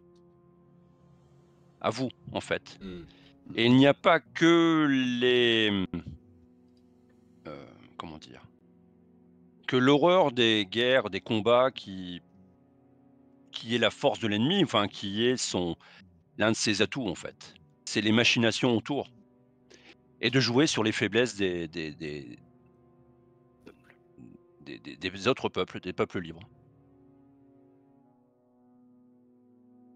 à vous, en fait. Et il n'y a pas que les... comment dire, que l'horreur des guerres, des combats qui est la force de l'ennemi, enfin qui est l'un de ses atouts en fait. C'est les machinations autour et de jouer sur les faiblesses des autres peuples, des peuples libres.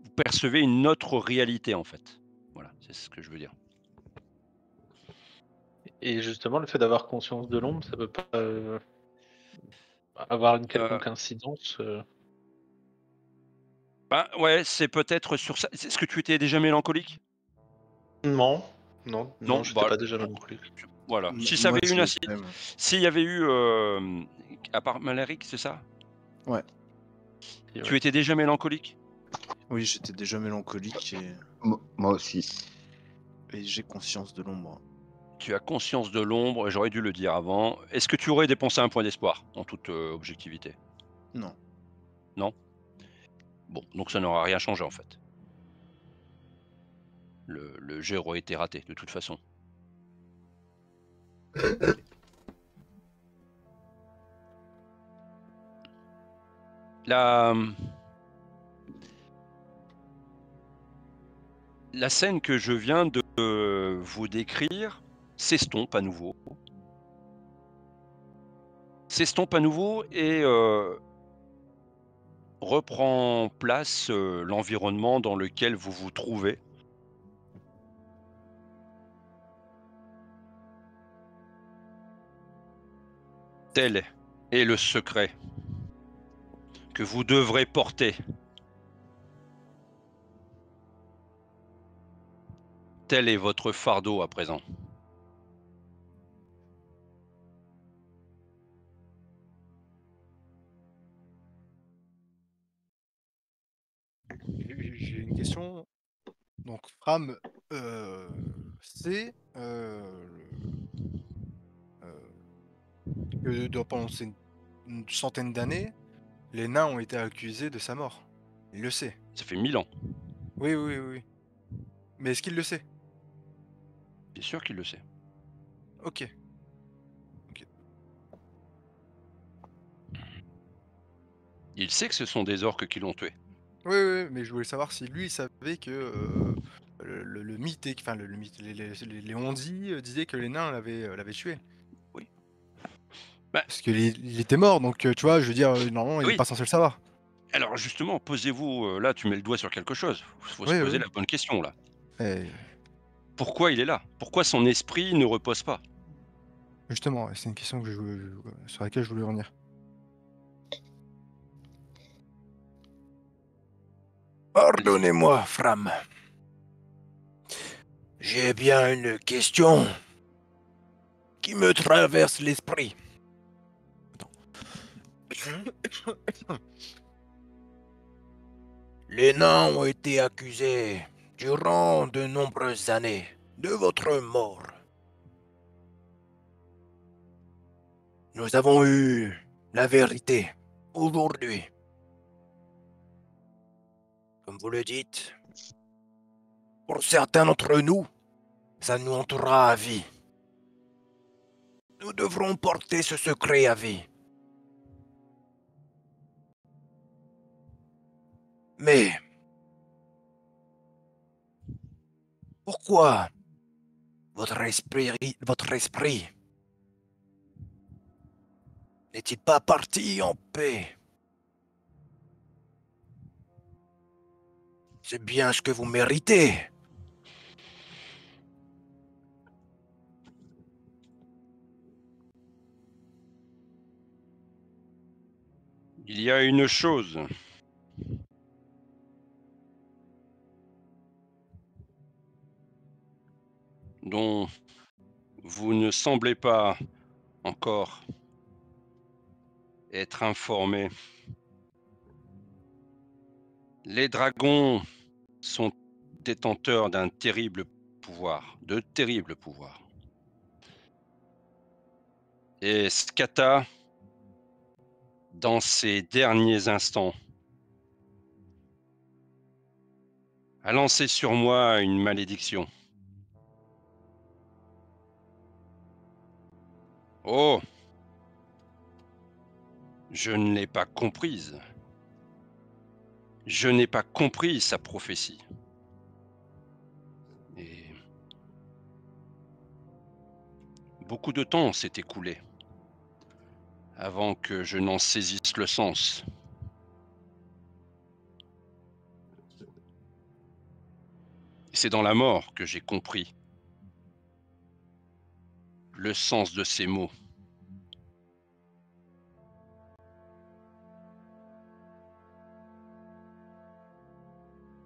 Vous percevez une autre réalité en fait. Voilà, c'est ce que je veux dire. Et justement, le fait d'avoir conscience de l'ombre, ça peut pas avoir une quelconque incidence Ben ouais, c'est peut-être sur ça. Est-ce que tu étais déjà mélancolique? Non, non, Non, non, j'étais bah, pas déjà mélancolique. voilà. Si ça Moi, avait je une l'étais, moi. s'il y avait eu, à part Maléric, c'est ça? Ouais. Et Tu ouais. étais déjà mélancolique? Oui, j'étais déjà mélancolique et Moi aussi. j'ai conscience de l'ombre. Tu as conscience de l'ombre, et j'aurais dû le dire avant. Est-ce que tu aurais dépensé un point d'espoir, en toute objectivité? Non. Non? Bon, donc ça n'aura rien changé en fait. Le jet aurait été raté de toute façon. La scène que je viens de vous décrire s'estompe à nouveau. S'estompe à nouveau et reprend place l'environnement dans lequel vous vous trouvez. Tel est le secret que vous devrez porter. Tel est votre fardeau à présent. J'ai une question. Donc, Fram, c'est que pendant une centaine d'années, les nains ont été accusés de sa mort. Il le sait. Ça fait 1000 ans. Oui, oui, oui, oui. Mais est-ce qu'il le sait? Bien sûr qu'il le sait. Ok. Il sait que ce sont des orques qui l'ont tué. Oui, oui, mais je voulais savoir si lui il savait que le mythe, enfin le mythe, les on-dit disaient que les nains l'avaient tué. Oui. Bah, Parce qu'il était mort, donc tu vois, je veux dire, normalement il oui. est pas censé le savoir. Alors justement, posez-vous, là tu mets le doigt sur quelque chose. Faut se Oui, poser oui. la bonne question là. Et Pourquoi il est là? Pourquoi son esprit ne repose pas? justement, ouais, c'est une question que sur laquelle je voulais revenir. Pardonnez-moi, Fram. J'ai bien une question qui me traverse l'esprit. Les nains ont été accusés durant de nombreuses années de votre mort. Nous avons eu la vérité aujourd'hui. Comme vous le dites, pour certains d'entre nous, ça nous hantera à vie. Nous devrons porter ce secret à vie. Mais pourquoi votre esprit n'est-il pas parti en paix? C'est bien ce que vous méritez. Il y a une chose dont vous ne semblez pas encore être informé. Les dragons sont détenteurs d'un terrible pouvoir, de terribles pouvoirs. Et Skata, dans ses derniers instants, a lancé sur moi une malédiction. Oh! Je ne l'ai pas comprise. Je n'ai pas compris sa prophétie. Et beaucoup de temps s'est écoulé avant que je n'en saisisse le sens. C'est dans la mort que j'ai compris le sens de ces mots.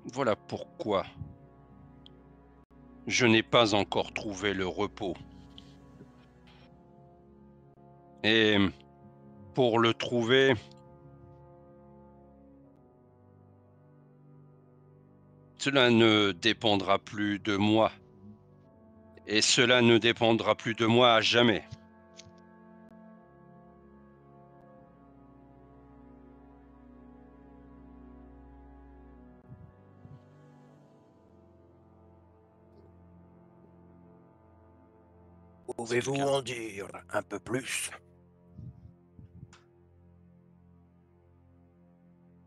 Voilà pourquoi je n'ai pas encore trouvé le repos. Et pour le trouver, cela ne dépendra plus de moi. Et cela ne dépendra plus de moi à jamais. Pouvez-vous en dire un peu plus?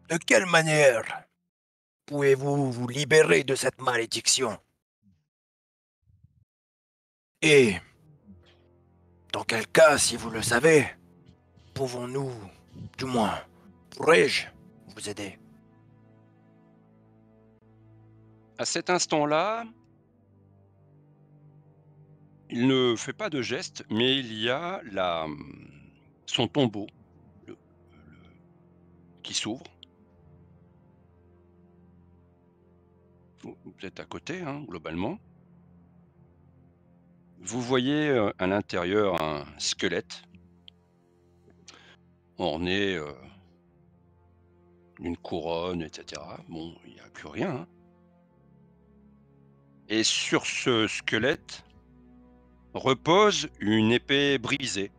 De quelle manière pouvez-vous vous libérer de cette malédiction? Et dans quel cas, si vous le savez, pouvons-nous, du moins, pourrais-je vous aider? À cet instant-là, il ne fait pas de geste, mais il y a son tombeau qui s'ouvre. Vous êtes à côté, hein, globalement. Vous voyez à l'intérieur un squelette orné d'une couronne, etc. Bon, il n'y a plus rien. Hein. Et sur ce squelette repose une épée brisée.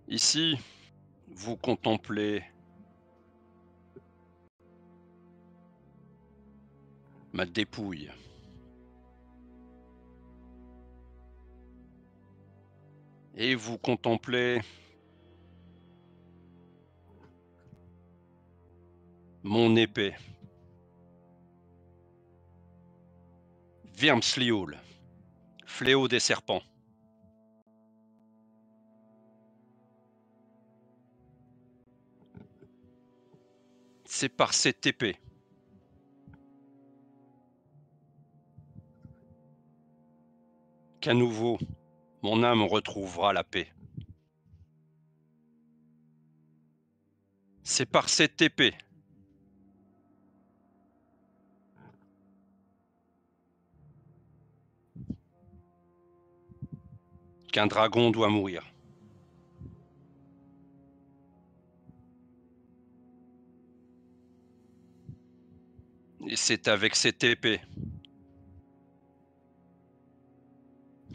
Ici, vous contemplez ma dépouille. Et vous contemplez mon épée. Virmslioul, fléau des serpents. C'est par cette épée qu'à nouveau, mon âme retrouvera la paix. C'est par cette épée qu'un dragon doit mourir. Et c'est avec cette épée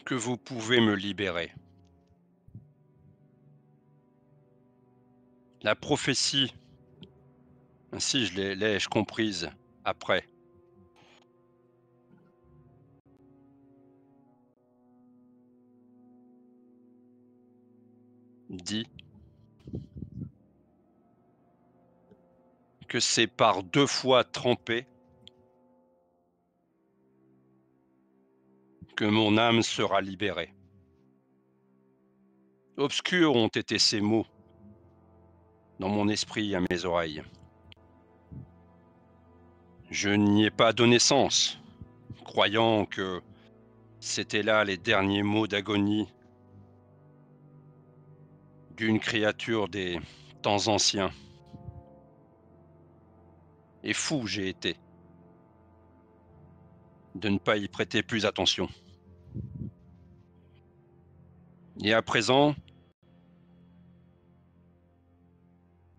que vous pouvez me libérer. La prophétie, ainsi je l'ai-je comprise après, dit que c'est par 2 fois trempé que mon âme sera libérée. Obscurs ont été ces mots dans mon esprit à mes oreilles. Je n'y ai pas donné sens, croyant que c'étaient là les derniers mots d'agonie d'une créature des temps anciens. Et fou j'ai été de ne pas y prêter plus attention. Et à présent,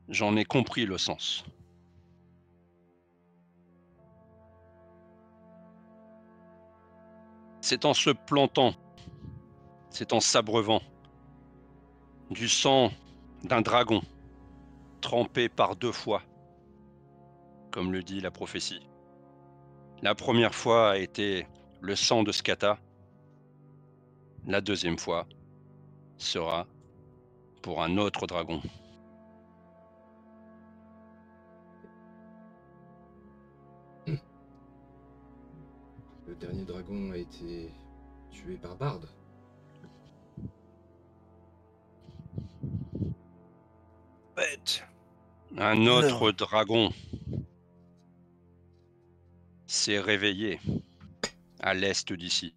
j'en ai compris le sens. C'est en se plantant, c'est en s'abreuvant du sang d'un dragon, trempé par 2 fois, comme le dit la prophétie. La première fois a été le sang de Skata, la deuxième fois sera pour un autre dragon. Le dernier dragon a été tué par Bard. Un autre Alors. dragon s'est réveillé à l'est d'ici.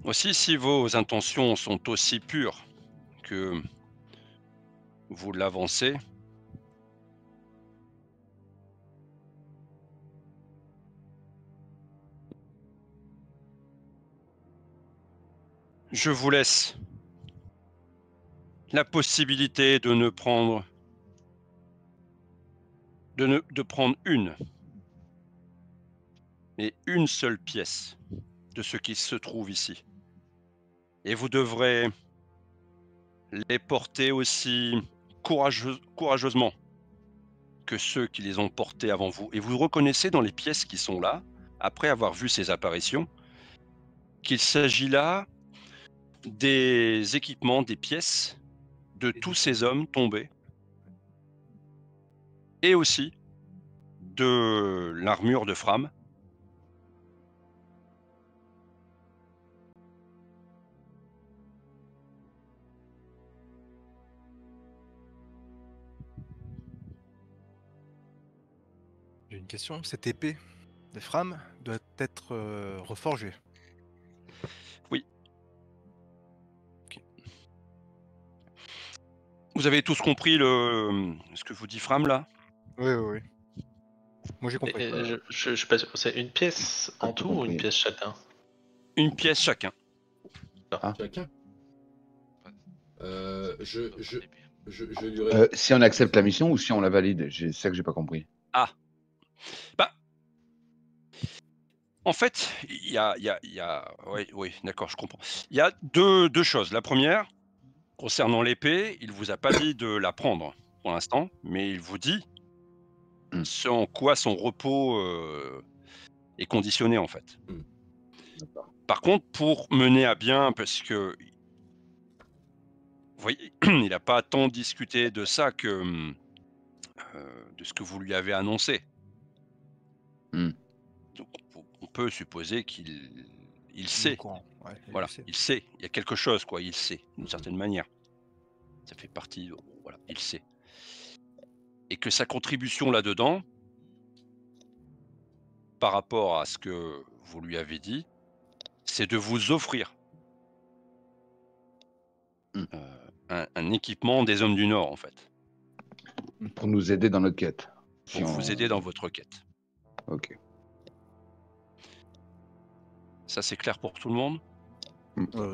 Aussi, si vos intentions sont aussi pures que vous l'avancez, je vous laisse la possibilité de ne prendre de prendre une seule pièce de ce qui se trouve ici. Et vous devrez les porter aussi courageusement que ceux qui les ont portés avant vous. Et vous reconnaissez dans les pièces qui sont là, après avoir vu ces apparitions, qu'il s'agit là des équipements, des pièces de tous ces hommes tombés, et aussi de l'armure de Fram. J'ai une question. Cette épée de Fram doit être reforgée. Oui. Ok. Vous avez tous compris ce que vous dit Fram là? Oui, oui, oui. Moi j'ai compris. Je suis pas sûr. C'est une pièce en tout ou une pièce chacun? Une pièce chacun. Chacun. Je lui réponds. Si on accepte la mission ou si on la valide, c'est ça que j'ai pas compris. Ah. Bah. En fait, il y a... Oui, d'accord, je comprends. Il y a deux choses. La première, concernant l'épée, il vous a pas dit de la prendre pour l'instant, mais il vous dit ce en quoi son repos est conditionné en fait. Par contre, pour mener à bien, parce que vous voyez, il n'a pas tant discuté de ça que de ce que vous lui avez annoncé. Donc on peut supposer qu'il sait. Ouais, Voilà, il sait. Il y a quelque chose, quoi. Il sait, d'une certaine manière. Ça fait partie. Voilà, il sait. Et que sa contribution là-dedans, par rapport à ce que vous lui avez dit, c'est de vous offrir un équipement des Hommes du Nord, en fait. Pour nous aider dans notre quête. Pour vous aider dans votre quête. Ok. Ça, c'est clair pour tout le monde?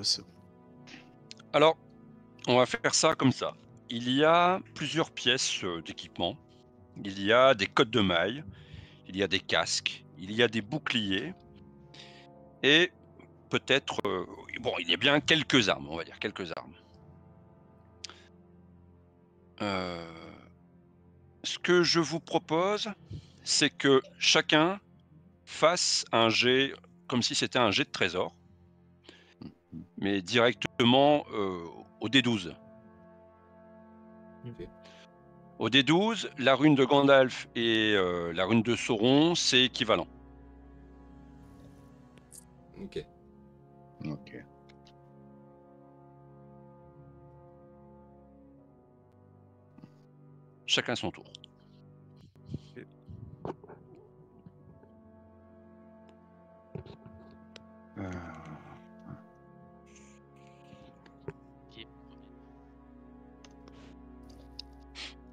C'est bon. Alors, on va faire ça comme ça. Il y a plusieurs pièces d'équipement. Il y a des cottes de mailles, il y a des casques, il y a des boucliers, et peut-être... bon, il y a bien quelques armes, on va dire, quelques armes. Ce que je vous propose, c'est que chacun fasse un jet, comme si c'était un jet de trésor, mais directement au D12. Okay. Au D12, la rune de Gandalf et la rune de Sauron, c'est équivalent. Ok. Ok. Chacun son tour.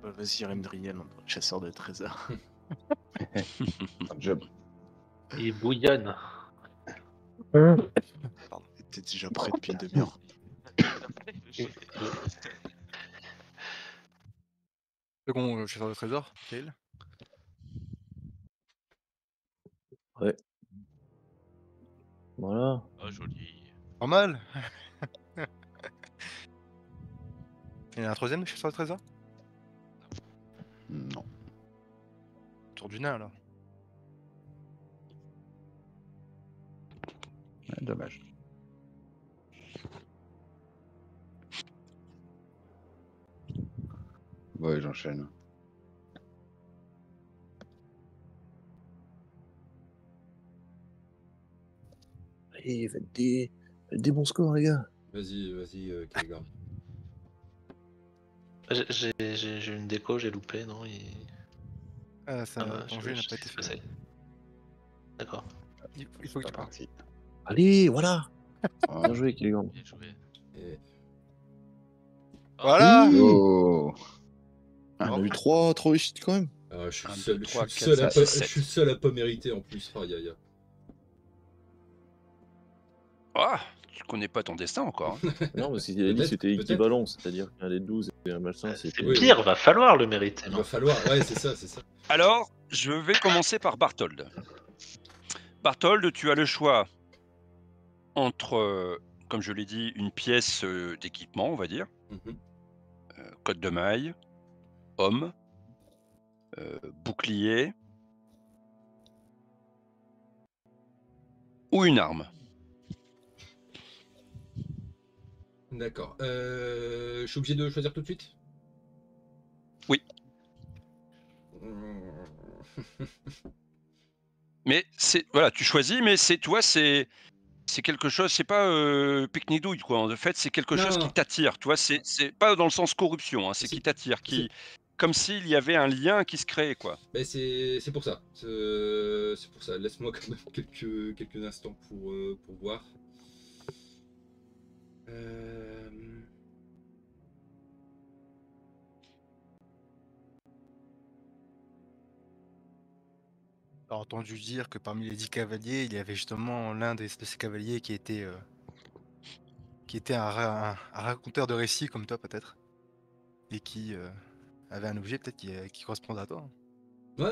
Vas-y, Remdriel, chasseur de trésors. Job. Il bouillonne. Pardon, t'es déjà prêt depuis une demi-heure. Second chasseur de trésors, Kael. Ouais. Voilà. Oh, joli. Pas mal. Il y en a un troisième chasseur de trésors? Non. Tour du nain alors. Ouais, dommage. Ouais, j'enchaîne. Allez, faites des bons scores, les gars. Vas-y, Caligorn. J'ai une déco, j'ai loupé, non Ah, ça, bah, ton je- jeu n'a je pas sais été ce que fait. c'est. D'accord. Il faut que Pas tu parles. parti. Allez, voilà. Ah. Bien joué, Caligorn. Bien joué. Et- Voilà. Oh. On a Bravo. eu 3 réussites quand même. Ah, je suis 1, le seul, 2, je 3, suis 4, le seul à 5, pas- 6, je suis 7. le seul à pas mériter en plus. Aïe, aïe, aïe. Ah, tu connais pas ton destin encore. Hein. Non, parce qu'il a dit que c'était Peut-être. équivalent, c'est-à-dire qu'un des 12 et un malsain, C'est c'était. Oui, pire, va falloir le mériter. Il Non va falloir. Ouais, c'est ça. Alors, je vais commencer par Barthold. Barthold, tu as le choix entre, comme je l'ai dit, une pièce d'équipement, on va dire, Mhm. cotte de maille, homme, bouclier, ou une arme. D'accord. Je suis obligé de choisir tout de suite? Oui. Mais c'est voilà, tu choisis, mais c'est toi, c'est quelque chose, c'est pas pique-nique douille quoi. En fait, c'est quelque chose qui Non. t'attire. Tu vois, c'est pas dans le sens corruption, hein, c'est Si. qui t'attire, qui comme s'il y avait un lien qui se créait quoi. Ben c'est pour ça. C'est pour ça. Laisse-moi quand même quelques instants pour voir. J'ai entendu dire que parmi les 10 cavaliers, il y avait justement l'un de ces cavaliers qui était un raconteur de récits comme toi peut-être, et qui avait un objet peut-être qui correspondait à toi. Ouais.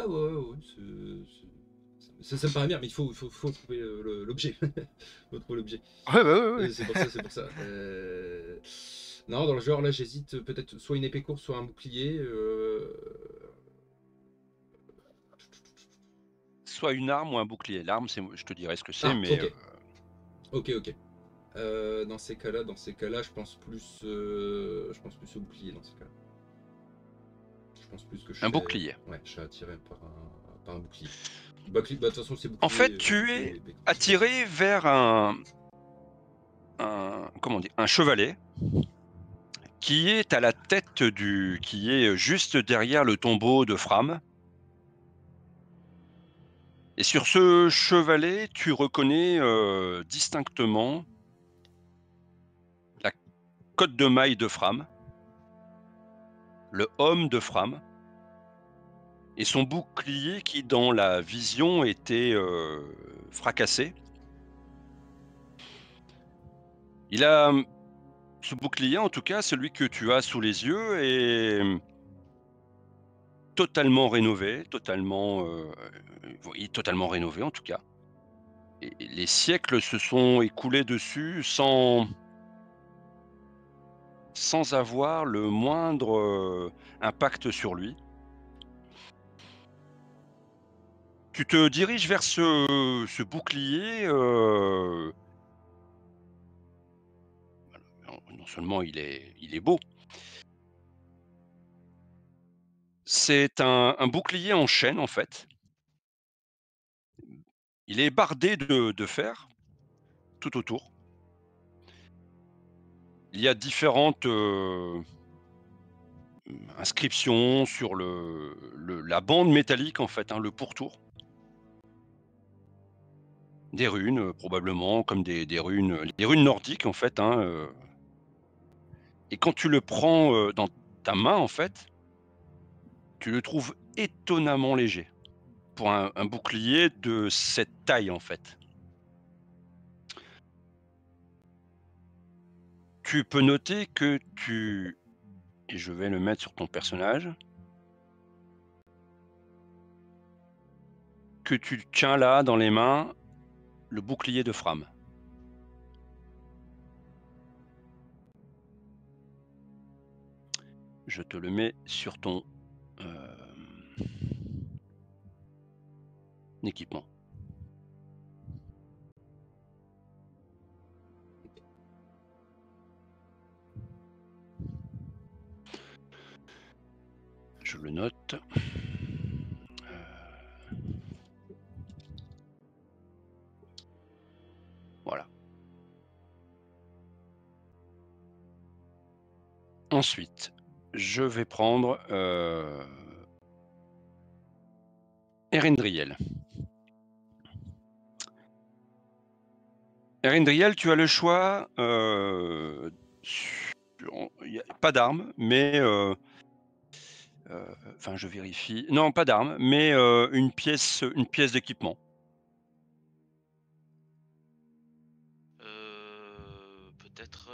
Ça me paraît bien, mais il faut trouver l'objet. Faut trouver l'objet. Ouais. C'est pour ça. Non, dans le genre, là, j'hésite peut-être soit une épée courte, soit un bouclier. Soit une arme ou un bouclier. L'arme, je te dirai ce que c'est, Ah, mais ok. Dans ces cas-là, je pense plus au bouclier dans ces cas-là. Je pense plus que je un serais- bouclier. Ouais, je serais attiré par un bouclier. Bah, de toute façon, c'est bouclier. En fait, tu bouclier, es épée courte. attiré vers un comment dire, un chevalet qui est à la tête qui est juste derrière le tombeau de Fram. Et sur ce chevalet, tu reconnais distinctement la cotte de maille de Fram, le homme de Fram, et son bouclier qui, dans la vision, était fracassé. Il a ce bouclier, en tout cas, celui que tu as sous les yeux, est totalement rénové, totalement rénové en tout cas. Et les siècles se sont écoulés dessus sans avoir le moindre impact sur lui. Tu te diriges vers ce bouclier. Non seulement il est beau, c'est un bouclier en chêne en fait. Il est bardé de fer tout autour. Il y a différentes inscriptions sur la bande métallique en fait, hein, le pourtour. Des runes probablement, comme des runes, les runes nordiques en fait. Hein, et quand tu le prends dans ta main en fait, tu le trouves étonnamment léger pour un bouclier de cette taille en fait. Tu peux noter que et je vais le mettre sur ton personnage, que tu tiens là dans les mains le bouclier de Fram. Je te le mets sur ton équipement. Je le note. Voilà. Ensuite, je vais prendre Erendriel. Erendriel, tu as le choix. Y a pas d'armes, mais enfin, je vérifie. Non, pas d'armes, mais une pièce d'équipement. Peut-être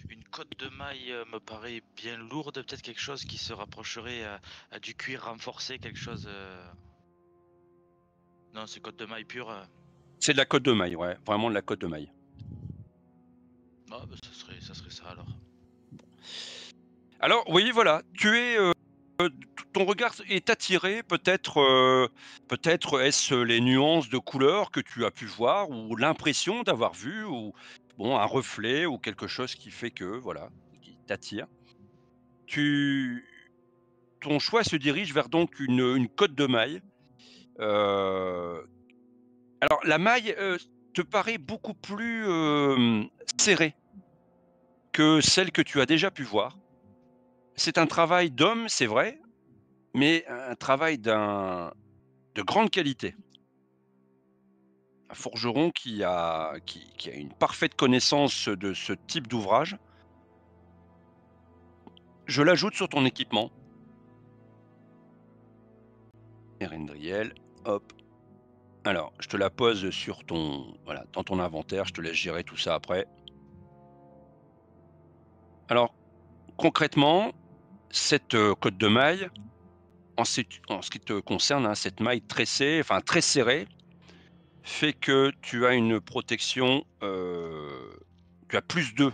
une cotte de maille me paraît bien lourde. Peut-être quelque chose qui se rapprocherait à du cuir renforcé, quelque chose. Non, c'est cotte de maille pure. C'est de la cotte de maille, ouais, vraiment de la cotte de maille. Ah, bah, ça serait ça alors. Alors, oui, voilà, ton regard est attiré, peut-être est-ce les nuances de couleurs que tu as pu voir, ou l'impression d'avoir vu, ou bon, un reflet, ou quelque chose qui fait que, voilà, qui t'attire. Ton choix se dirige vers donc une cotte de maille. Alors, la maille te paraît beaucoup plus serrée que celle que tu as déjà pu voir. C'est un travail d'homme, c'est vrai, mais un travail de grande qualité. Un forgeron qui a une parfaite connaissance de ce type d'ouvrage. Je l'ajoute sur ton équipement. Erendriel, hop. Alors, je te la pose sur voilà, dans ton inventaire, je te laisse gérer tout ça après. Alors, concrètement, cette cotte de maille, en ce qui te concerne, hein, cette maille tressée, enfin très serrée, fait que tu as une protection, tu as plus 2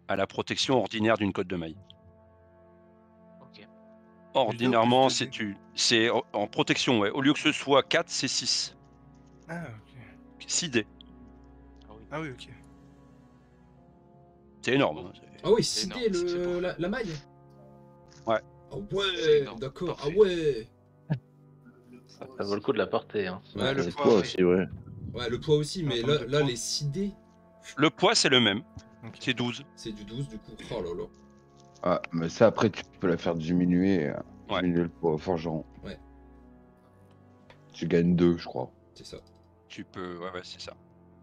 à la protection ordinaire d'une cotte de maille. Ok. Ordinairement, plus 2 c'est en protection, ouais. Au lieu que ce soit 4, c'est 6. Ah, ok. 6 dés. Ah oui, ok. C'est énorme. Hein. Ah oui, C'est 6 énorme, dés c'est beau. la maille. Ouais. Ah C'est ouais, énorme, d'accord, ah parfait. ouais. Ça vaut le coup de la porter. Hein. Ouais, le Et poids, toi oui. aussi, ouais. Ouais, le poids aussi, mais En termes de là poids. les 6 dés, Le poids, c'est le même. Ok. C'est 12. c'est du 12 du coup. Oh là là. Ah, mais ça, après, tu peux la faire diminuer, Ouais. diminuer le poids au forgeron. Ouais. Tu gagnes 2, je crois. C'est ça, Tu peux. Ouais, c'est ça.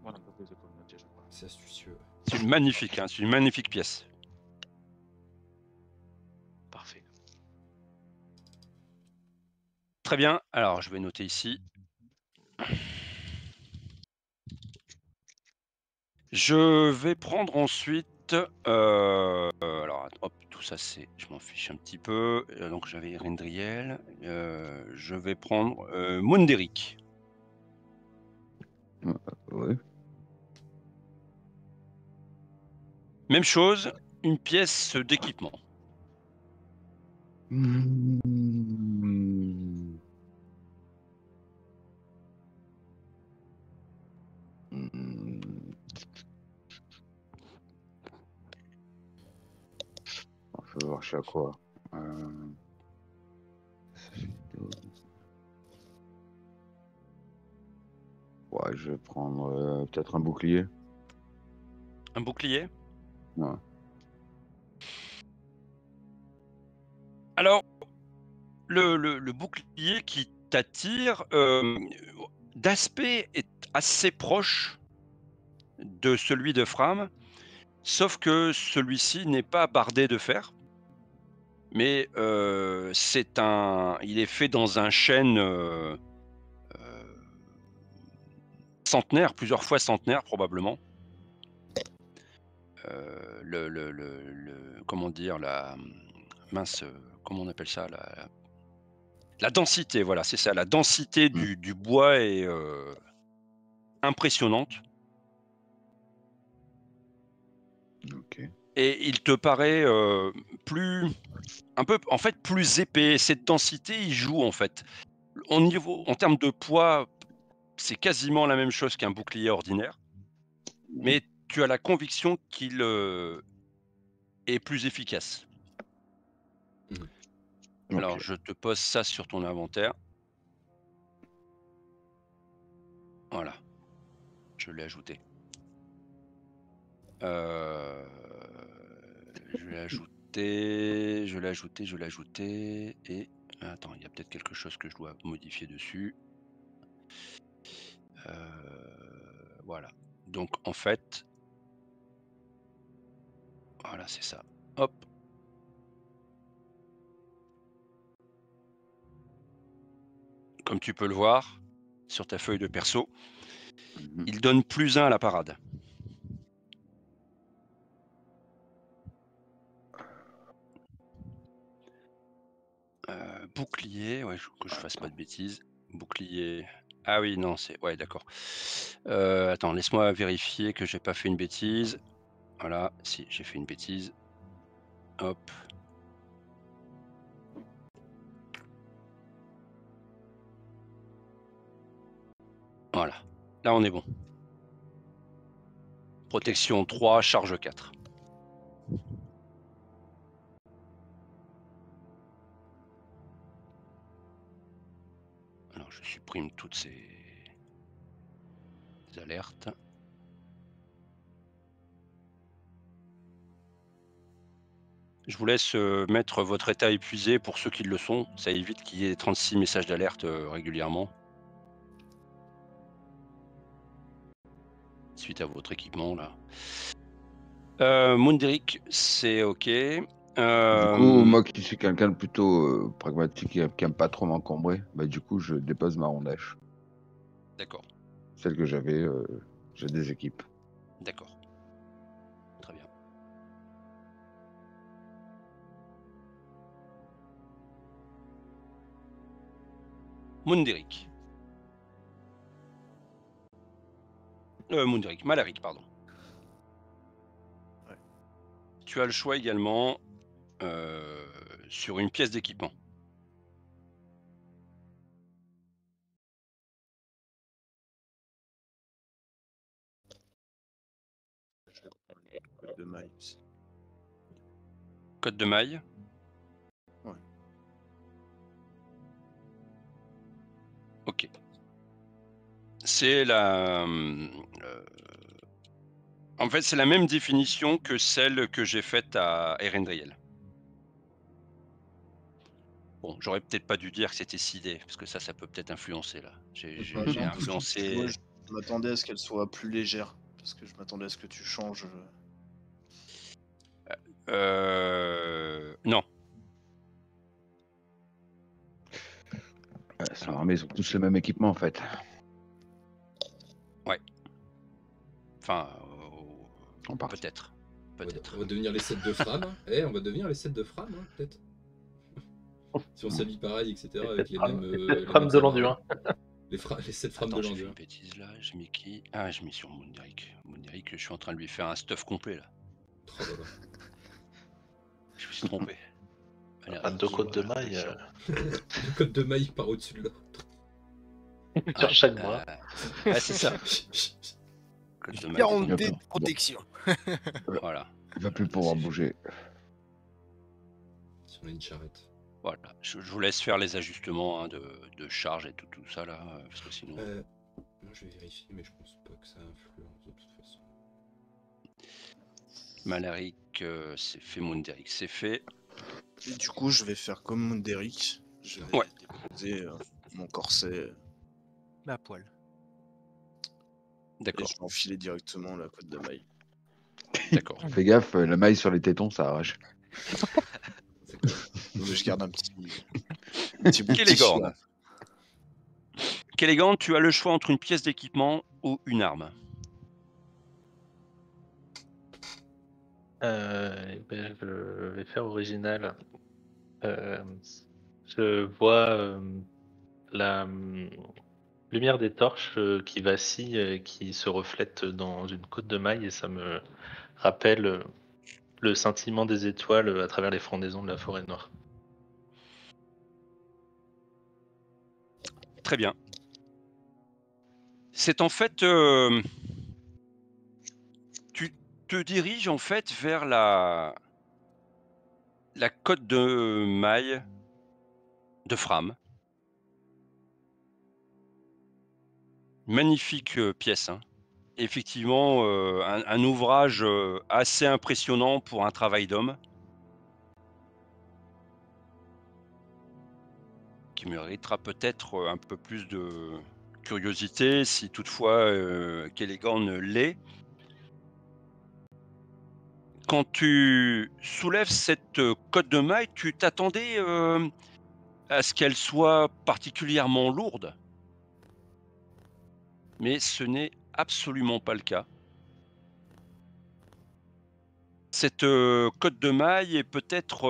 Voilà, pas plus de communauté, je crois. c'est astucieux. C'est une magnifique, hein, c'est une magnifique pièce. Parfait. Très bien. Alors, je vais noter ici. Je vais prendre ensuite. Alors, hop, tout ça, je m'en fiche un petit peu. Donc, j'avais Erendriel. Je vais prendre Munderic. Ouais. Même chose, une pièce d'équipement. Mmh. Mmh. Je vais voir chez quoi. Ouais, je vais prendre peut-être un bouclier. Un bouclier. Ouais. Alors, le bouclier qui t'attire, d'aspect est assez proche de celui de Fram, sauf que celui-ci n'est pas bardé de fer, mais il est fait dans un chêne centenaire, plusieurs fois centenaire probablement. Comment dire, mince, comment on appelle ça, la densité, voilà, c'est ça, la densité du bois est impressionnante. Ok. Et il te paraît plus épais. Cette densité, il joue en fait. En termes de poids, c'est quasiment la même chose qu'un bouclier ordinaire, mais tu as la conviction qu'il est plus efficace. Alors, je te pose ça sur ton inventaire. Voilà. Je l'ai ajouté. Je vais l'ajouter, je l'ai ajouté, et attends, il y a peut-être quelque chose que je dois modifier dessus. Voilà. Donc en fait, voilà, c'est ça. Hop. Comme tu peux le voir sur ta feuille de perso, il donne +1 à la parade. Bouclier, ouais, que je fasse pas de bêtises. Bouclier. Ah oui, non, c'est. Ouais, d'accord. Attends, laisse-moi vérifier que j'ai pas fait une bêtise. Voilà, si, j'ai fait une bêtise. Hop. Voilà. Là, on est bon. Protection 3, charge 4. Alors, je supprime toutes ces alertes. Je vous laisse mettre votre état épuisé pour ceux qui le sont. Ça évite qu'il y ait 36 messages d'alerte régulièrement. Suite à votre équipement, là. Munderic, c'est OK. Du coup, moi qui suis quelqu'un de plutôt pragmatique et qui aime pas trop m'encombrer, bah du coup je dépose ma rondèche. D'accord. Celle que j'avais, j'ai des équipes. D'accord. Très bien. Munderic. Munderic, Malaric, pardon. Ouais. Tu as le choix également sur une pièce d'équipement. Je vais prendre le code de maille aussi. Code de maille. Ouais. Ok. C'est la... en fait, c'est la même définition que celle que j'ai faite à Erendriel. Bon, j'aurais peut-être pas dû dire que c'était 6D, parce que ça peut peut-être influencer, là. J'ai influencé... Moi, je m'attendais à ce qu'elle soit plus légère, parce que je m'attendais à ce que tu changes. Non. Sans armée, ils ont tous le même équipement en fait. Ouais. Enfin, En partie. peut-être. On va devenir les 7 de Fram. On va devenir les 7 de Fram, hein, peut-être. Si on s'habille pareil, etc. Avec les mêmes. Les frames de l'Anduin. Les 7 frames de Attends, j'ai fait l'Anduin. une bêtise là. J'ai mis qui? Ah, j'ai mis sur Munderic. Munderic, je suis en train de lui faire un stuff complet là. Oh là là. Je me suis trompé. Deux côtes de maille. Deux côtes de maille par au-dessus de l'autre. Sur chaque bras. Ah, c'est ça. Côte de maille. 40 dés de protection. Voilà. Il va plus pouvoir bouger. Si on a une charrette. Voilà. Je vous laisse faire les ajustements de charge et tout ça là. Parce que sinon. Moi je vais vérifier, mais je pense pas que ça influence de toute façon. Malaric, c'est fait. Munderic, c'est fait. Et du coup, je vais faire comme Munderic. Je vais déposer mon corset. À poil. D'accord. Et je vais enfiler directement la côte de maille. D'accord. Fais gaffe, la maille sur les tétons, ça arrache. Je garde un petit bout de Kélégorn. Kélégorn, tu as le choix entre une pièce d'équipement ou une arme. Je vais faire original. Je vois la lumière des torches qui vacille, qui se reflète dans une côte de maille, et ça me rappelle le scintillement des étoiles à travers les frondaisons de la forêt noire. Très bien. C'est en fait... tu te diriges en fait vers la côte de maille de Fram. Magnifique pièce. Hein. effectivement un ouvrage assez impressionnant pour un travail d'homme. Qui méritera peut-être un peu plus de curiosité si toutefois Celeborn l'est. Quand tu soulèves cette cotte de maille, tu t'attendais à ce qu'elle soit particulièrement lourde. Mais ce n'est absolument pas le cas. Cette cotte de maille est peut-être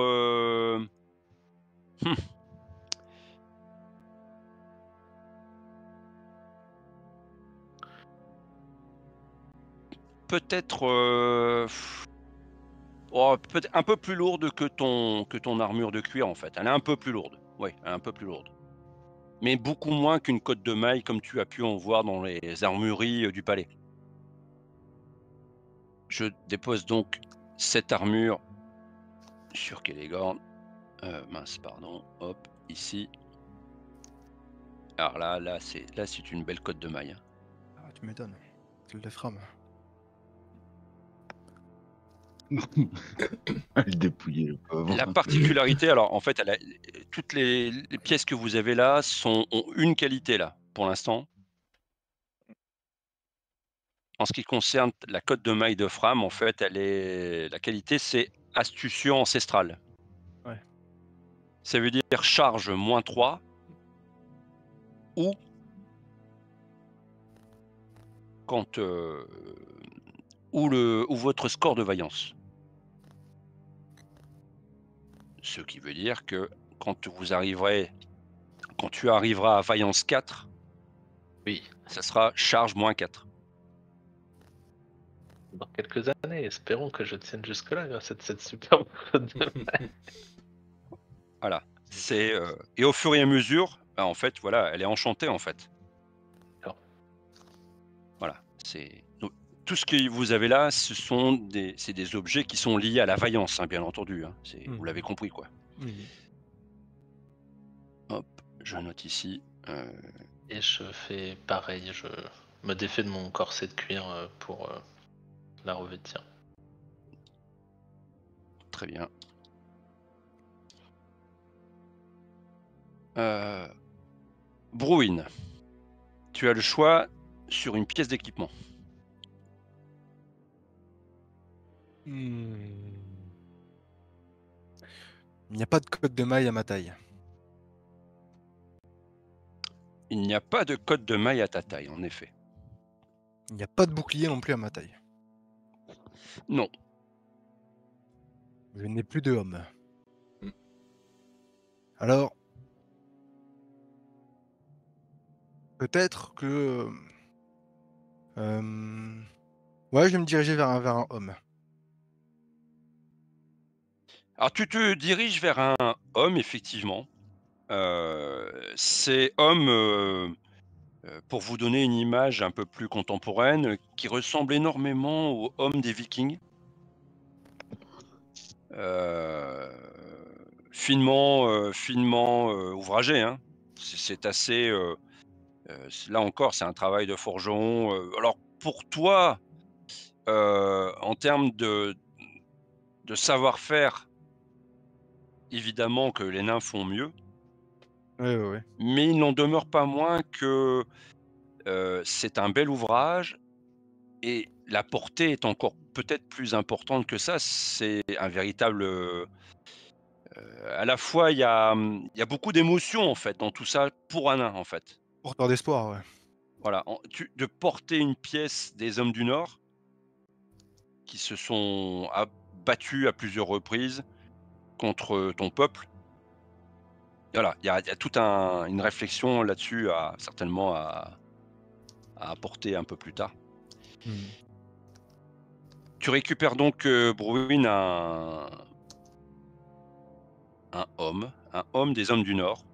peut-être peut-être un peu plus lourde que ton armure de cuir en fait. Elle est un peu plus lourde. Oui, elle est un peu plus lourde. Mais beaucoup moins qu'une cotte de maille comme tu as pu en voir dans les armureries du palais. Je dépose donc cette armure sur Celeborn. Mince, pardon. Hop, ici. Alors là c'est une belle cotte de maille. Hein. Ah, tu m'étonnes. C'est le Fram. Elle dépouillait le pauvre. La particularité, alors en fait, toutes les pièces que vous avez là ont une qualité là, pour l'instant. En ce qui concerne la cotte de maille de Fram, en fait, la qualité, c'est astucieux ancestral. Ouais. Ça veut dire charge -3 ou quand ou votre score de vaillance. Ce qui veut dire que quand tu arriveras à vaillance 4, Oui, ça sera charge -4. dans quelques années, espérons que je tienne jusque-là grâce à cette superbe cote de maille. Voilà. Et au fur et à mesure, bah, en fait, voilà, elle est enchantée en fait. D'accord. Voilà. Donc, tout ce que vous avez là, c'est des objets qui sont liés à la vaillance, hein, bien entendu. Hein. Vous l'avez compris, quoi. Hop, je note ici. Et je fais pareil, je me défais de mon corset de cuir pour la revêtir. Très bien. Bruin, tu as le choix sur une pièce d'équipement. Il n'y a pas de cotte de maille à ma taille. Il n'y a pas de cotte de maille à ta taille, en effet. Il n'y a pas de bouclier non plus à ma taille. Non. Je n'ai plus de homme. Alors, peut-être que... ouais, je vais me diriger vers un homme. Alors, tu te diriges vers un homme, effectivement. C'est homme, pour vous donner une image un peu plus contemporaine, qui ressemble énormément aux hommes des Vikings. Finement ouvragé. Hein. C'est assez... là encore, c'est un travail de forgeron. Alors, pour toi, en termes de savoir-faire, évidemment que les nains font mieux. Ouais. Mais il n'en demeure pas moins que c'est un bel ouvrage et la portée est encore peut-être plus importante que ça. C'est un véritable... à la fois, il y a beaucoup d'émotions en fait dans tout ça pour un nain en fait. Porteur d'espoir, ouais. Voilà, de porter une pièce des Hommes du Nord qui se sont battus à plusieurs reprises contre ton peuple. Voilà, il y a toute une réflexion là-dessus certainement à apporter un peu plus tard. Tu récupères donc, Bruin, un homme des Hommes du Nord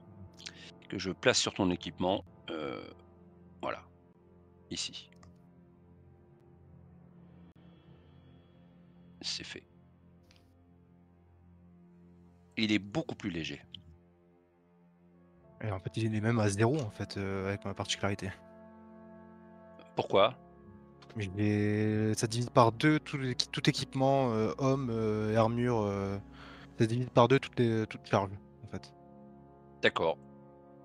que je place sur ton équipement. Voilà, ici. C'est fait. Il est beaucoup plus léger. Et en fait, il est même à 0 en fait, avec ma particularité. Pourquoi ? Ça divise par 2 tout équipement, homme, et armure, ça divise par 2 toutes charges, en fait. D'accord.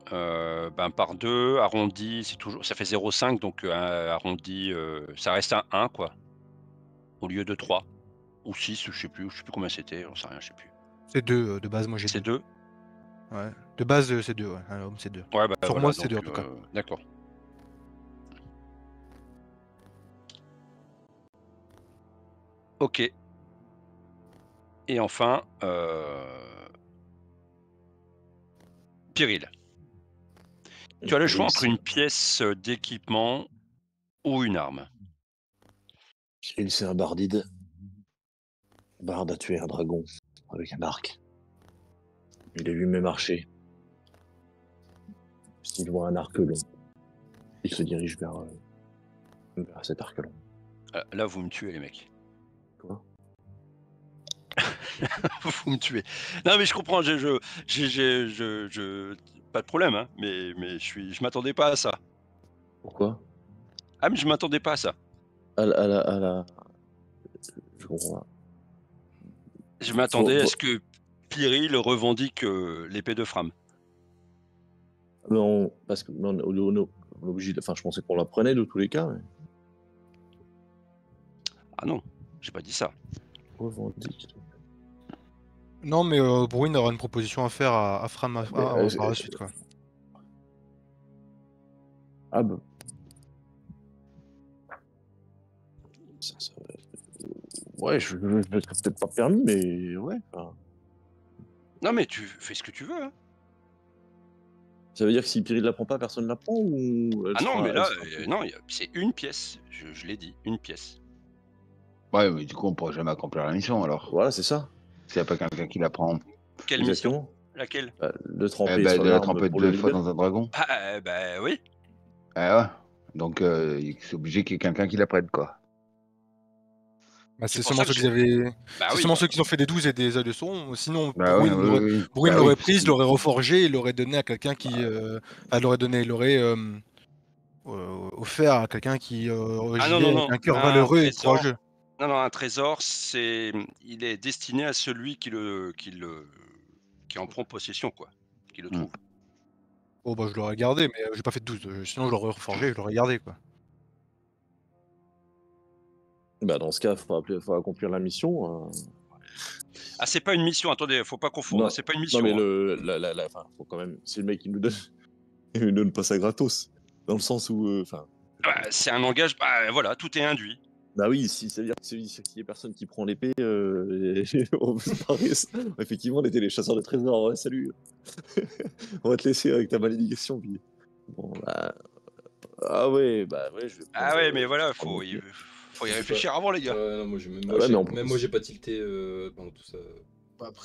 Par 2, arrondi, c'est toujours ça fait 0,5 donc arrondi, ça reste un 1 quoi, au lieu de 3 ou 6, je sais plus combien c'était, j'en sais rien, je sais plus. C'est 2, de base, moi j'ai C'est 2. 2? Ouais. De base, c'est 2, ouais. Un homme, c'est 2. Ouais, Sur voilà, moi, c'est donc 2 en tout cas. d'accord. OK. Et enfin, Pyrrhil. Tu as le choix entre une pièce, d'équipement ou une arme. Pyrrhil, c'est un bardide. Bard a tué un dragon avec un arc. Il est lui-même archer. S'il voit un arc long, il se dirige vers cet arc long. Là, vous me tuez les mecs. Quoi? Vous me tuez. Non mais je comprends, je pas de problème, hein, mais je m'attendais pas à ça. Pourquoi? Ah mais je m'attendais pas à ça. À la... Je comprends pas. Je m'attendais à ce que Pyrrhil revendique l'épée de Fram. Non, parce que on est obligé de... Enfin, je pensais qu'on la prenait de tous les cas. Mais... Ah non, j'ai pas dit ça. Revendique. Non, mais Bruin aura une proposition à faire à Fram par la suite, quoi. Ah bah. Ouais, je ne serais peut-être pas permis, mais ouais. Enfin... Non mais tu fais ce que tu veux. Hein. Ça veut dire que si Pyrrhil la prend pas, personne la prend ou... Ah non, mais là, non, c'est une pièce. Je l'ai dit, une pièce. Ouais, mais du coup, on pourra jamais accomplir la mission alors. Voilà, c'est ça. S'il n'y a pas quelqu'un qui la prend. Quelle mission? Laquelle? De tremper sur de la l'arme tremper pour 2 le fois leader. dans un dragon. Bah oui. Ouais. Donc, c'est obligé qu'il y ait quelqu'un qui la prenne, quoi. Bah, c'est seulement ceux qui avaient. Bah c'est oui, seulement ceux qui ont fait des 12 et des œils de sauron. Sinon, Bah Bruin oui. l'aurait prise, il l'aurait reforgé, il l'aurait donné à quelqu'un qui. Il l'aurait offert à quelqu'un qui gilet avec un cœur valeureux et courageux. Non, un trésor, il est destiné à celui qui en prend possession, quoi. Qui le trouve. Oh bah je l'aurais gardé, mais j'ai pas fait de 12. Sinon je l'aurais reforgé, je l'aurais gardé, quoi. Bah dans ce cas, faut accomplir la mission. Ah, c'est pas une mission, attendez, faut pas confondre, Non, c'est pas une mission. Non, mais enfin, faut quand même. Si le mec il nous donne pas ça gratos. Dans le sens où. C'est un langage, voilà, tout est induit. Bah oui, si ça veut dire que s'il y a personne qui prend l'épée, effectivement, on était les chasseurs de trésors. Ouais, salut. On va te laisser avec ta malédiction. Puis... Bon, bah. Ah ouais, je vais. Ah ouais, mais voilà, faut y réfléchir avant, les gars. Non, moi, j'ai pas tilté pendant tout ça.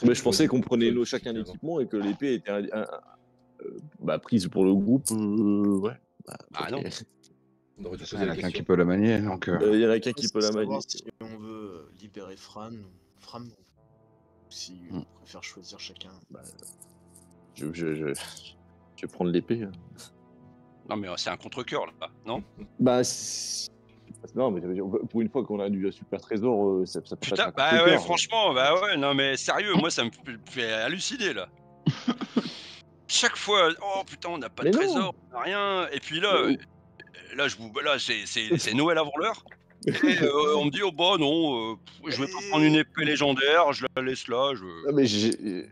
Mais je pensais qu'on prenait chacun l'équipement et que l'épée était prise pour le groupe. Ouais. Non. Il y en a qu'un qui peut la manier, donc. Il y en a qu'un qui peut la manier. Si on veut libérer Fram, si on préfère choisir chacun. Je vais prendre l'épée. Non, mais c'est un contre-cœur, là, non? Non, mais pour une fois qu'on a du super trésor, ça peut Putain, être un contre-cœur. franchement, non, mais sérieux, moi, ça me fait halluciner, là. Chaque fois, oh putain, on n'a pas de trésor, on n'a rien. Et puis là, c'est Noël avant l'heure. Et on me dit, oh bah non, je vais pas prendre une épée légendaire, je la laisse là. Non, mais je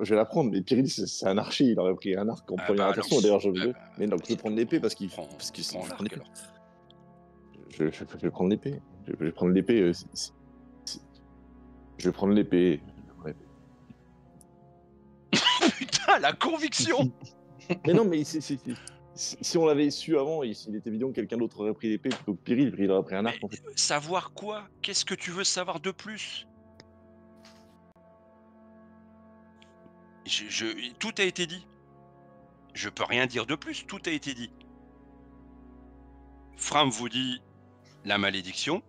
vais la prendre. Mais Pyrrhil, c'est un archer, il aurait pris un arc en première intention. D'ailleurs, mais non, je vais prendre l'épée parce qu'il prend l'épée. Je vais prendre l'épée. Je vais prendre l'épée. Je vais prendre l'épée. Putain, la conviction. Mais non, mais si on l'avait su avant, il est évident que quelqu'un d'autre aurait pris l'épée plutôt que Pyrrhil, il aurait pris un arc. En fait. Savoir quoi? Qu'est-ce que tu veux savoir de plus? Tout a été dit. Je peux rien dire de plus, tout a été dit. Fram vous dit la malédiction.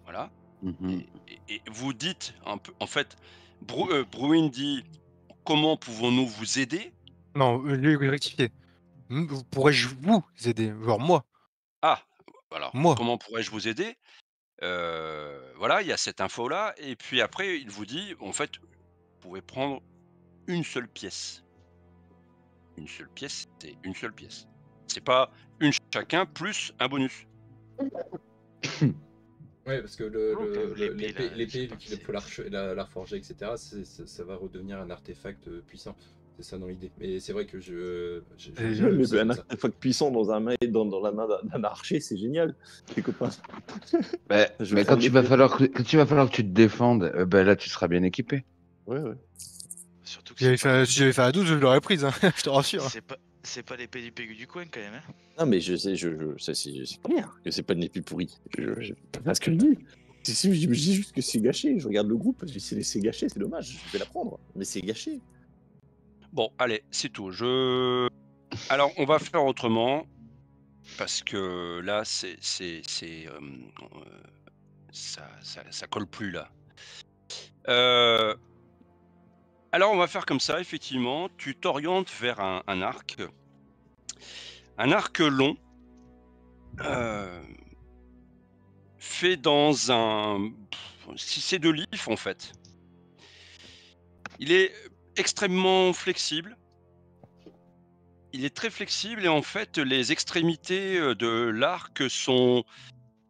Voilà. Et vous dites un peu, en fait, Bruin dit comment pouvons-nous vous aider? Non, je vais rectifier. Pourrais-je vous aider? Genre moi, Ah! Alors, moi. comment pourrais-je vous aider? Voilà, il y a cette info-là et puis après il vous dit: «En fait, vous pouvez prendre une seule pièce». Une seule pièce, c'est une seule pièce. C'est pas une chacun plus un bonus. Ouais, parce que Donc, l'épée, là, l'épée, je sais vu pas, qu'il faut la reforger, etc., ça va redevenir un artefact puissant. C'est ça dans l'idée. Mais c'est vrai que Et j'avais vu ça Mais un comme ça. artefact puissant dans dans la main d'un archer, c'est génial, les copains. Bah, Je vais mais quand prendre il va l'épée. falloir que tu te défendes, bah, là tu seras bien équipé. Ouais, ouais. Surtout que si j'avais fait à 12, je l'aurais prise, hein, je te rassure. c'est pas l'épée du Pégu du coin quand même. Hein. Non, mais je sais, c'est clair que c'est pas une épée pourrie. Je pas ce que je dis. Je dis juste que c'est gâché. Je regarde le groupe, je dis c'est gâché, c'est dommage. Je vais la prendre, mais c'est gâché. Bon, allez, c'est tout. Alors, on va faire autrement parce que là, ça colle plus là. Alors, on va faire comme ça. Effectivement, tu t'orientes vers un arc long, fait dans si c'est de l'if en fait. Il est extrêmement flexible. Il est très flexible et en fait, les extrémités de l'arc sont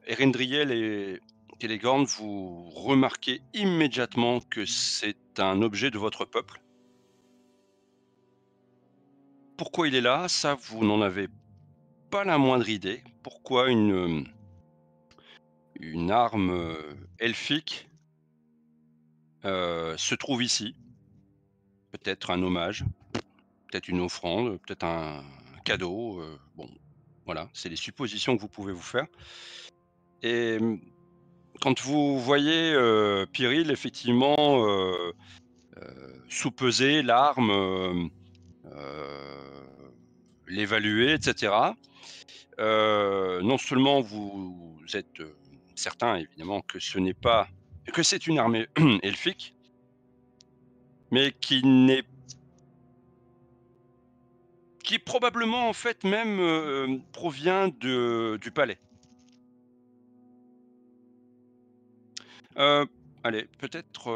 Erendriel et Celeborn, vous remarquez immédiatement que c'est un objet de votre peuple. Pourquoi il est là? Ça, vous n'en avez pas la moindre idée. Pourquoi une arme elfique se trouve ici? Peut-être un hommage, peut-être une offrande, peut-être un cadeau. Bon, voilà, c'est les suppositions que vous pouvez vous faire. Et quand vous voyez Pyrrhil, effectivement, sous-peser l'arme, l'évaluer, etc. Non seulement vous êtes certain, évidemment, que c'est une armée elfique, mais qui probablement en fait même provient du palais. Allez, peut-être,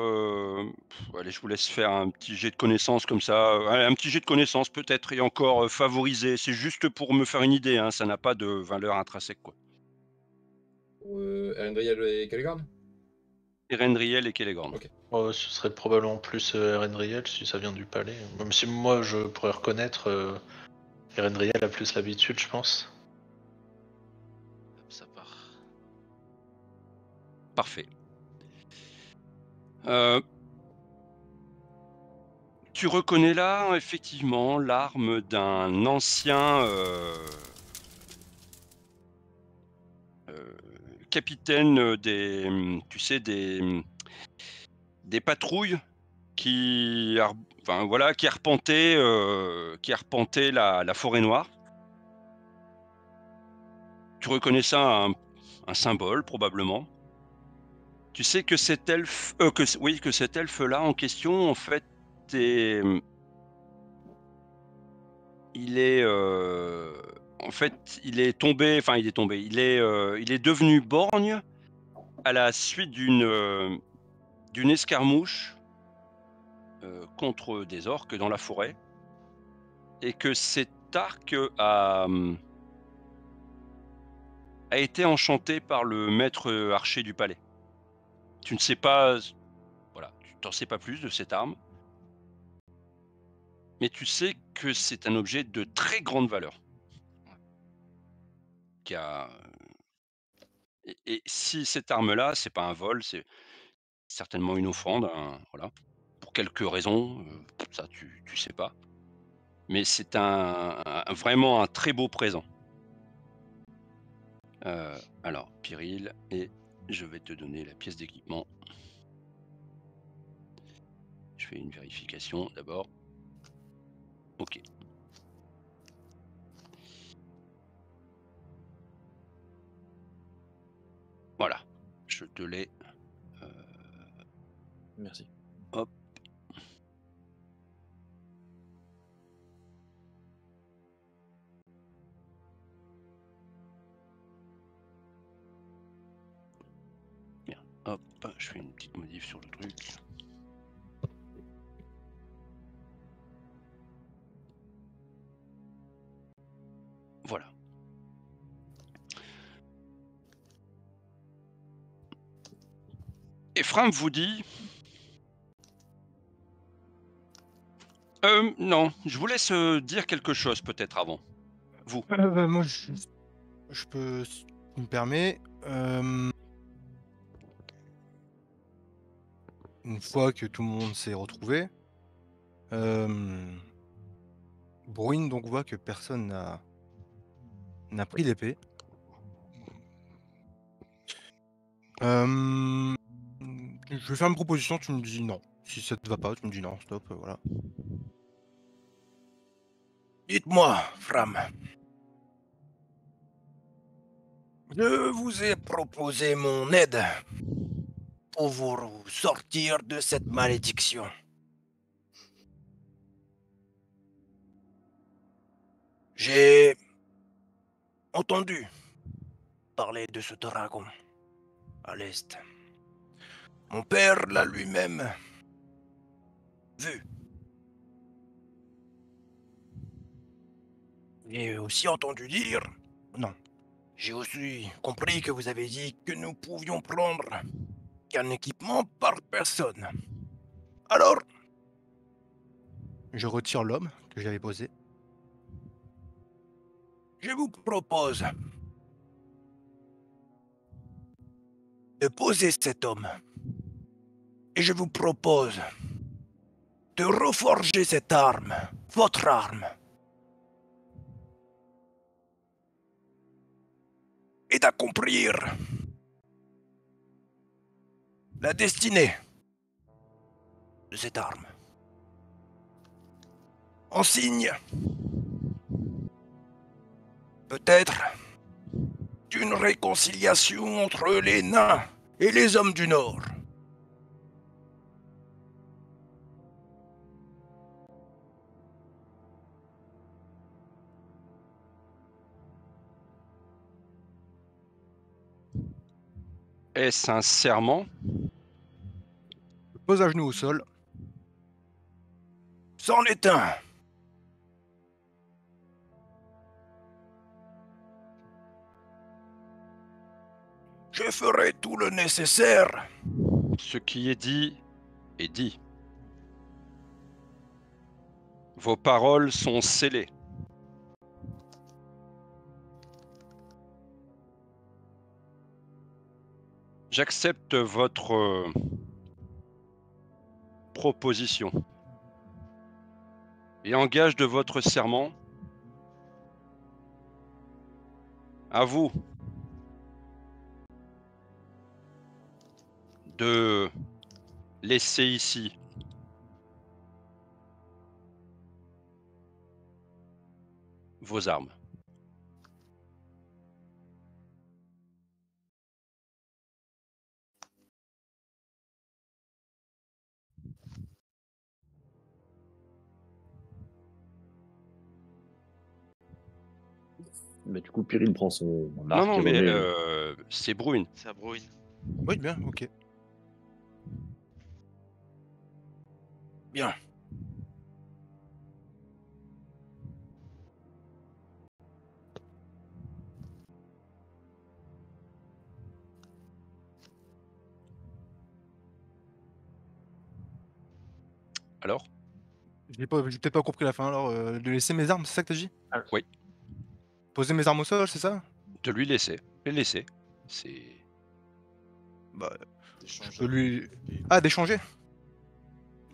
allez, je vous laisse faire un petit jet de connaissances comme ça, allez, un petit jet de connaissances peut-être et encore favorisé. C'est juste pour me faire une idée, hein, ça n'a pas de valeur intrinsèque, quoi. Elendriel et Celeborn? Erendriel et Celeborn. Ok. Ce serait probablement plus Erendriel si ça vient du palais. Même si moi je pourrais reconnaître Erendriel a plus l'habitude, je pense. Hop, ça part. Parfait. Tu reconnais là effectivement l'arme d'un ancien capitaine tu sais, des patrouilles qui arpentaient la forêt noire. Tu reconnais ça un symbole probablement. Tu sais que cet elfe, que cet elfe-là en question, en fait, est, il est, en fait, il est devenu borgne à la suite d'une escarmouche contre des orques dans la forêt, et que cet arc a été enchanté par le maître archer du palais. Tu ne sais pas, voilà, tu t'en sais pas plus de cette arme, mais tu sais que c'est un objet de très grande valeur. Qui a... et si cette arme-là, c'est pas un vol, c'est certainement une offrande, voilà, pour quelques raisons, ça tu sais pas. Mais c'est vraiment un très beau présent. Alors, Pyrrhil, et je vais te donner la pièce d'équipement. Je fais une vérification d'abord. Ok. Voilà, je te l'ai. Merci. Hop. je fais une petite modif sur le truc. Voilà. Et Fram vous dit... non, je vous laisse dire quelque chose peut-être avant. Vous. Moi, je peux, si tu me permets, une fois que tout le monde s'est retrouvé, Bruin donc voit que personne n'a pris l'épée. Je vais faire une proposition, tu me dis non. Si ça te va pas, tu me dis non, stop, voilà. Dites-moi, Fram. Je vous ai proposé mon aide pour vous sortir de cette malédiction. J'ai entendu parler de ce dragon à l'est. Mon père l'a lui-même vu. J'ai aussi entendu dire... Non. J'ai aussi compris que vous avez dit que nous pouvions prendre qu'un équipement par personne. Alors, Je retire l'homme que j'avais posé. je vous propose de poser cet homme. Et je vous propose de reforger cette arme, votre arme. Et d'accomplir la destinée de cette arme. En signe, peut-être, d'une réconciliation entre les nains et les hommes du Nord. Est-ce un serment? Je pose à genoux au sol. C'en est un. Je ferai tout le nécessaire. Ce qui est dit est dit. Vos paroles sont scellées. J'accepte votre proposition. Et en gage de votre serment, à vous de laisser ici vos armes. Mais du coup, Pyrrhine prend son arc. Non, et mais remet- c'est Bruin. Ça brouille. Oui, bien, ok. Bien. Alors? J'ai peut-être pas compris la fin alors. De laisser mes armes, c'est ça que t'as dit? Oui. Poser mes armes au sol, c'est ça? De lui laisser. Les laisser. C'est... Bah, je D'échanger. peux lui. Ah, d'échanger?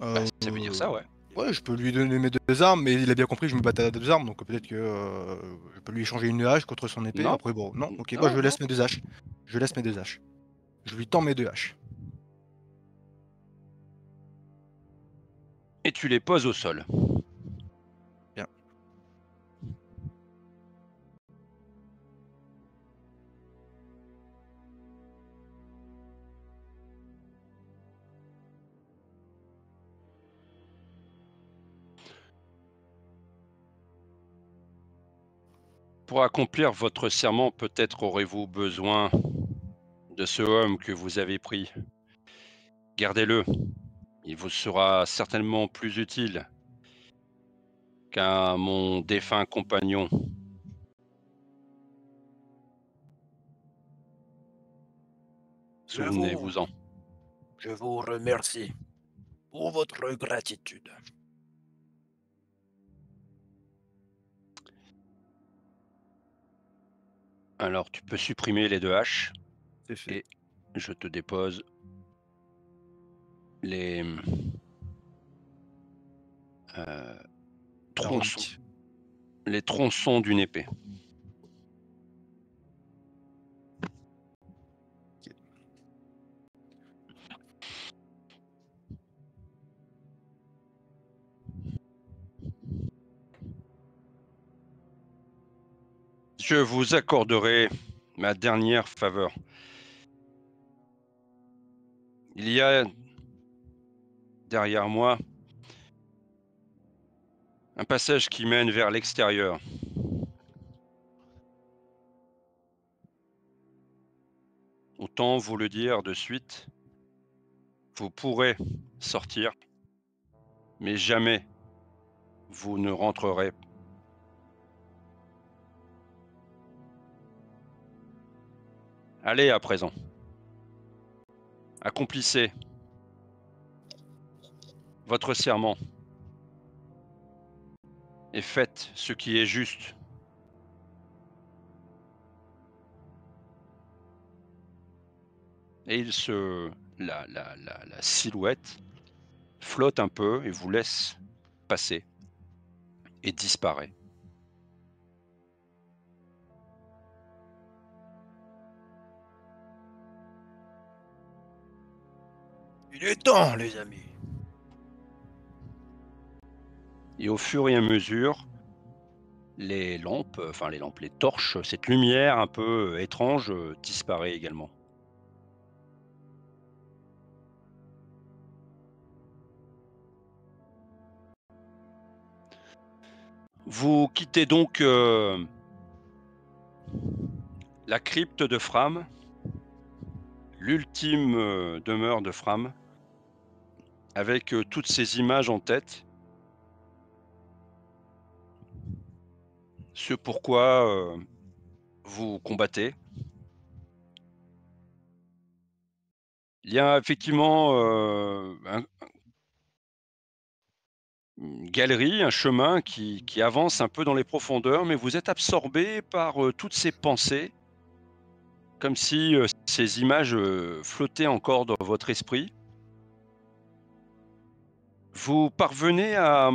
Bah, ça veut dire ça, ouais. Ouais, je peux lui donner mes deux armes, mais il a bien compris que je me battais à deux armes, donc peut-être que je peux lui échanger une hache contre son épée. Non. Après, bon, non, ok, Non, bah je non. laisse mes deux haches. Je laisse mes deux haches. Je lui tends mes deux haches. Et tu les poses au sol. Bien. Pour accomplir votre serment, peut-être aurez-vous besoin de ce homme que vous avez pris Gardez-le. Il vous sera certainement plus utile qu'à mon défunt compagnon. Souvenez-vous-en. Je vous remercie pour votre gratitude. Alors, tu peux supprimer les 2 haches. C'est fait. Et je te dépose les tronçons. relique. Les tronçons d'une épée. Je vous accorderai ma dernière faveur. Il y a derrière moi un passage qui mène vers l'extérieur. Autant vous le dire de suite, vous pourrez sortir, mais jamais vous ne rentrerez. Allez à présent. Accomplissez votre serment et faites ce qui est juste. Et la silhouette flotte un peu et vous laisse passer et disparaît. Il est temps, les amis. Et au fur et à mesure, les torches, cette lumière un peu étrange disparaît également. Vous quittez donc la crypte de Fram, l'ultime demeure de Fram, avec toutes ces images en tête. Ce pourquoi vous combattez. Il y a effectivement une galerie, un chemin qui avance un peu dans les profondeurs, mais vous êtes absorbé par toutes ces pensées, comme si ces images flottaient encore dans votre esprit. Vous parvenez à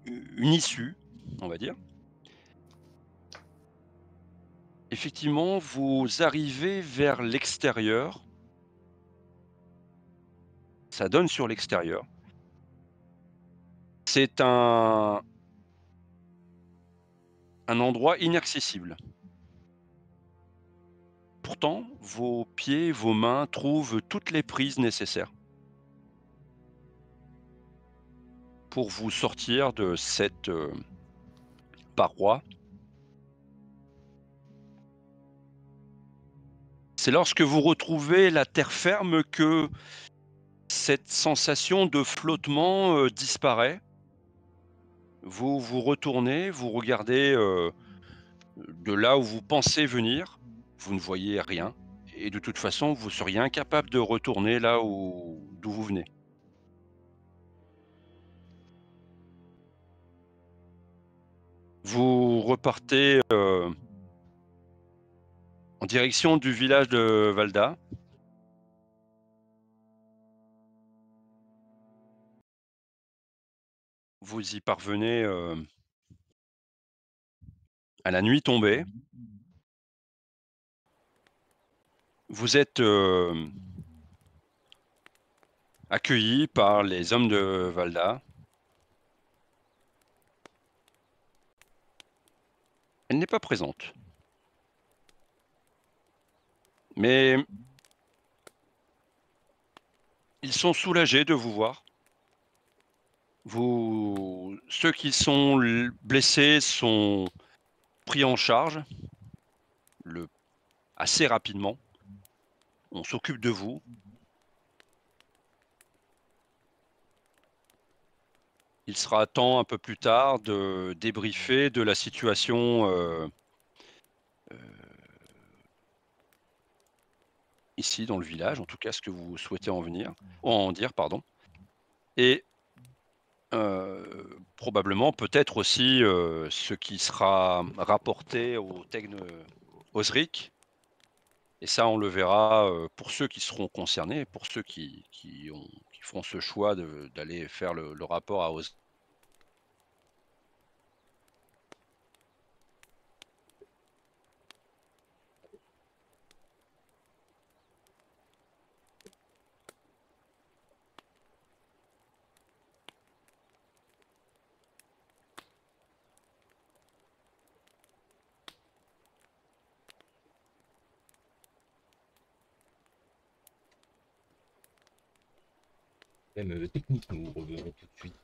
une issue, on va dire. Effectivement, vous arrivez vers l'extérieur. Ça donne sur l'extérieur. C'est un endroit inaccessible. Pourtant, vos pieds, vos mains trouvent toutes les prises nécessaires pour vous sortir de cette paroi. C'est lorsque vous retrouvez la terre ferme que cette sensation de flottement disparaît. Vous vous retournez, vous regardez de là où vous pensez venir, vous ne voyez rien, et de toute façon, vous seriez incapable de retourner là d'où vous venez. Vous repartez en direction du village de Valda. Vous y parvenez à la nuit tombée. Vous êtes accueilli par les hommes de Valda. Elle n'est pas présente. Mais ils sont soulagés de vous voir. Ceux qui sont blessés sont pris en charge assez rapidement. On s'occupe de vous. il sera temps un peu plus tard de débriefer de la situation ici dans le village, en tout cas ce que vous souhaitez en dire, pardon. Et probablement peut-être aussi ce qui sera rapporté au Tegn Osric. Et ça, on le verra pour ceux qui seront concernés, pour ceux qui feront ce choix d'aller faire le rapport à Osric. Même technique, nous revenons tout de suite.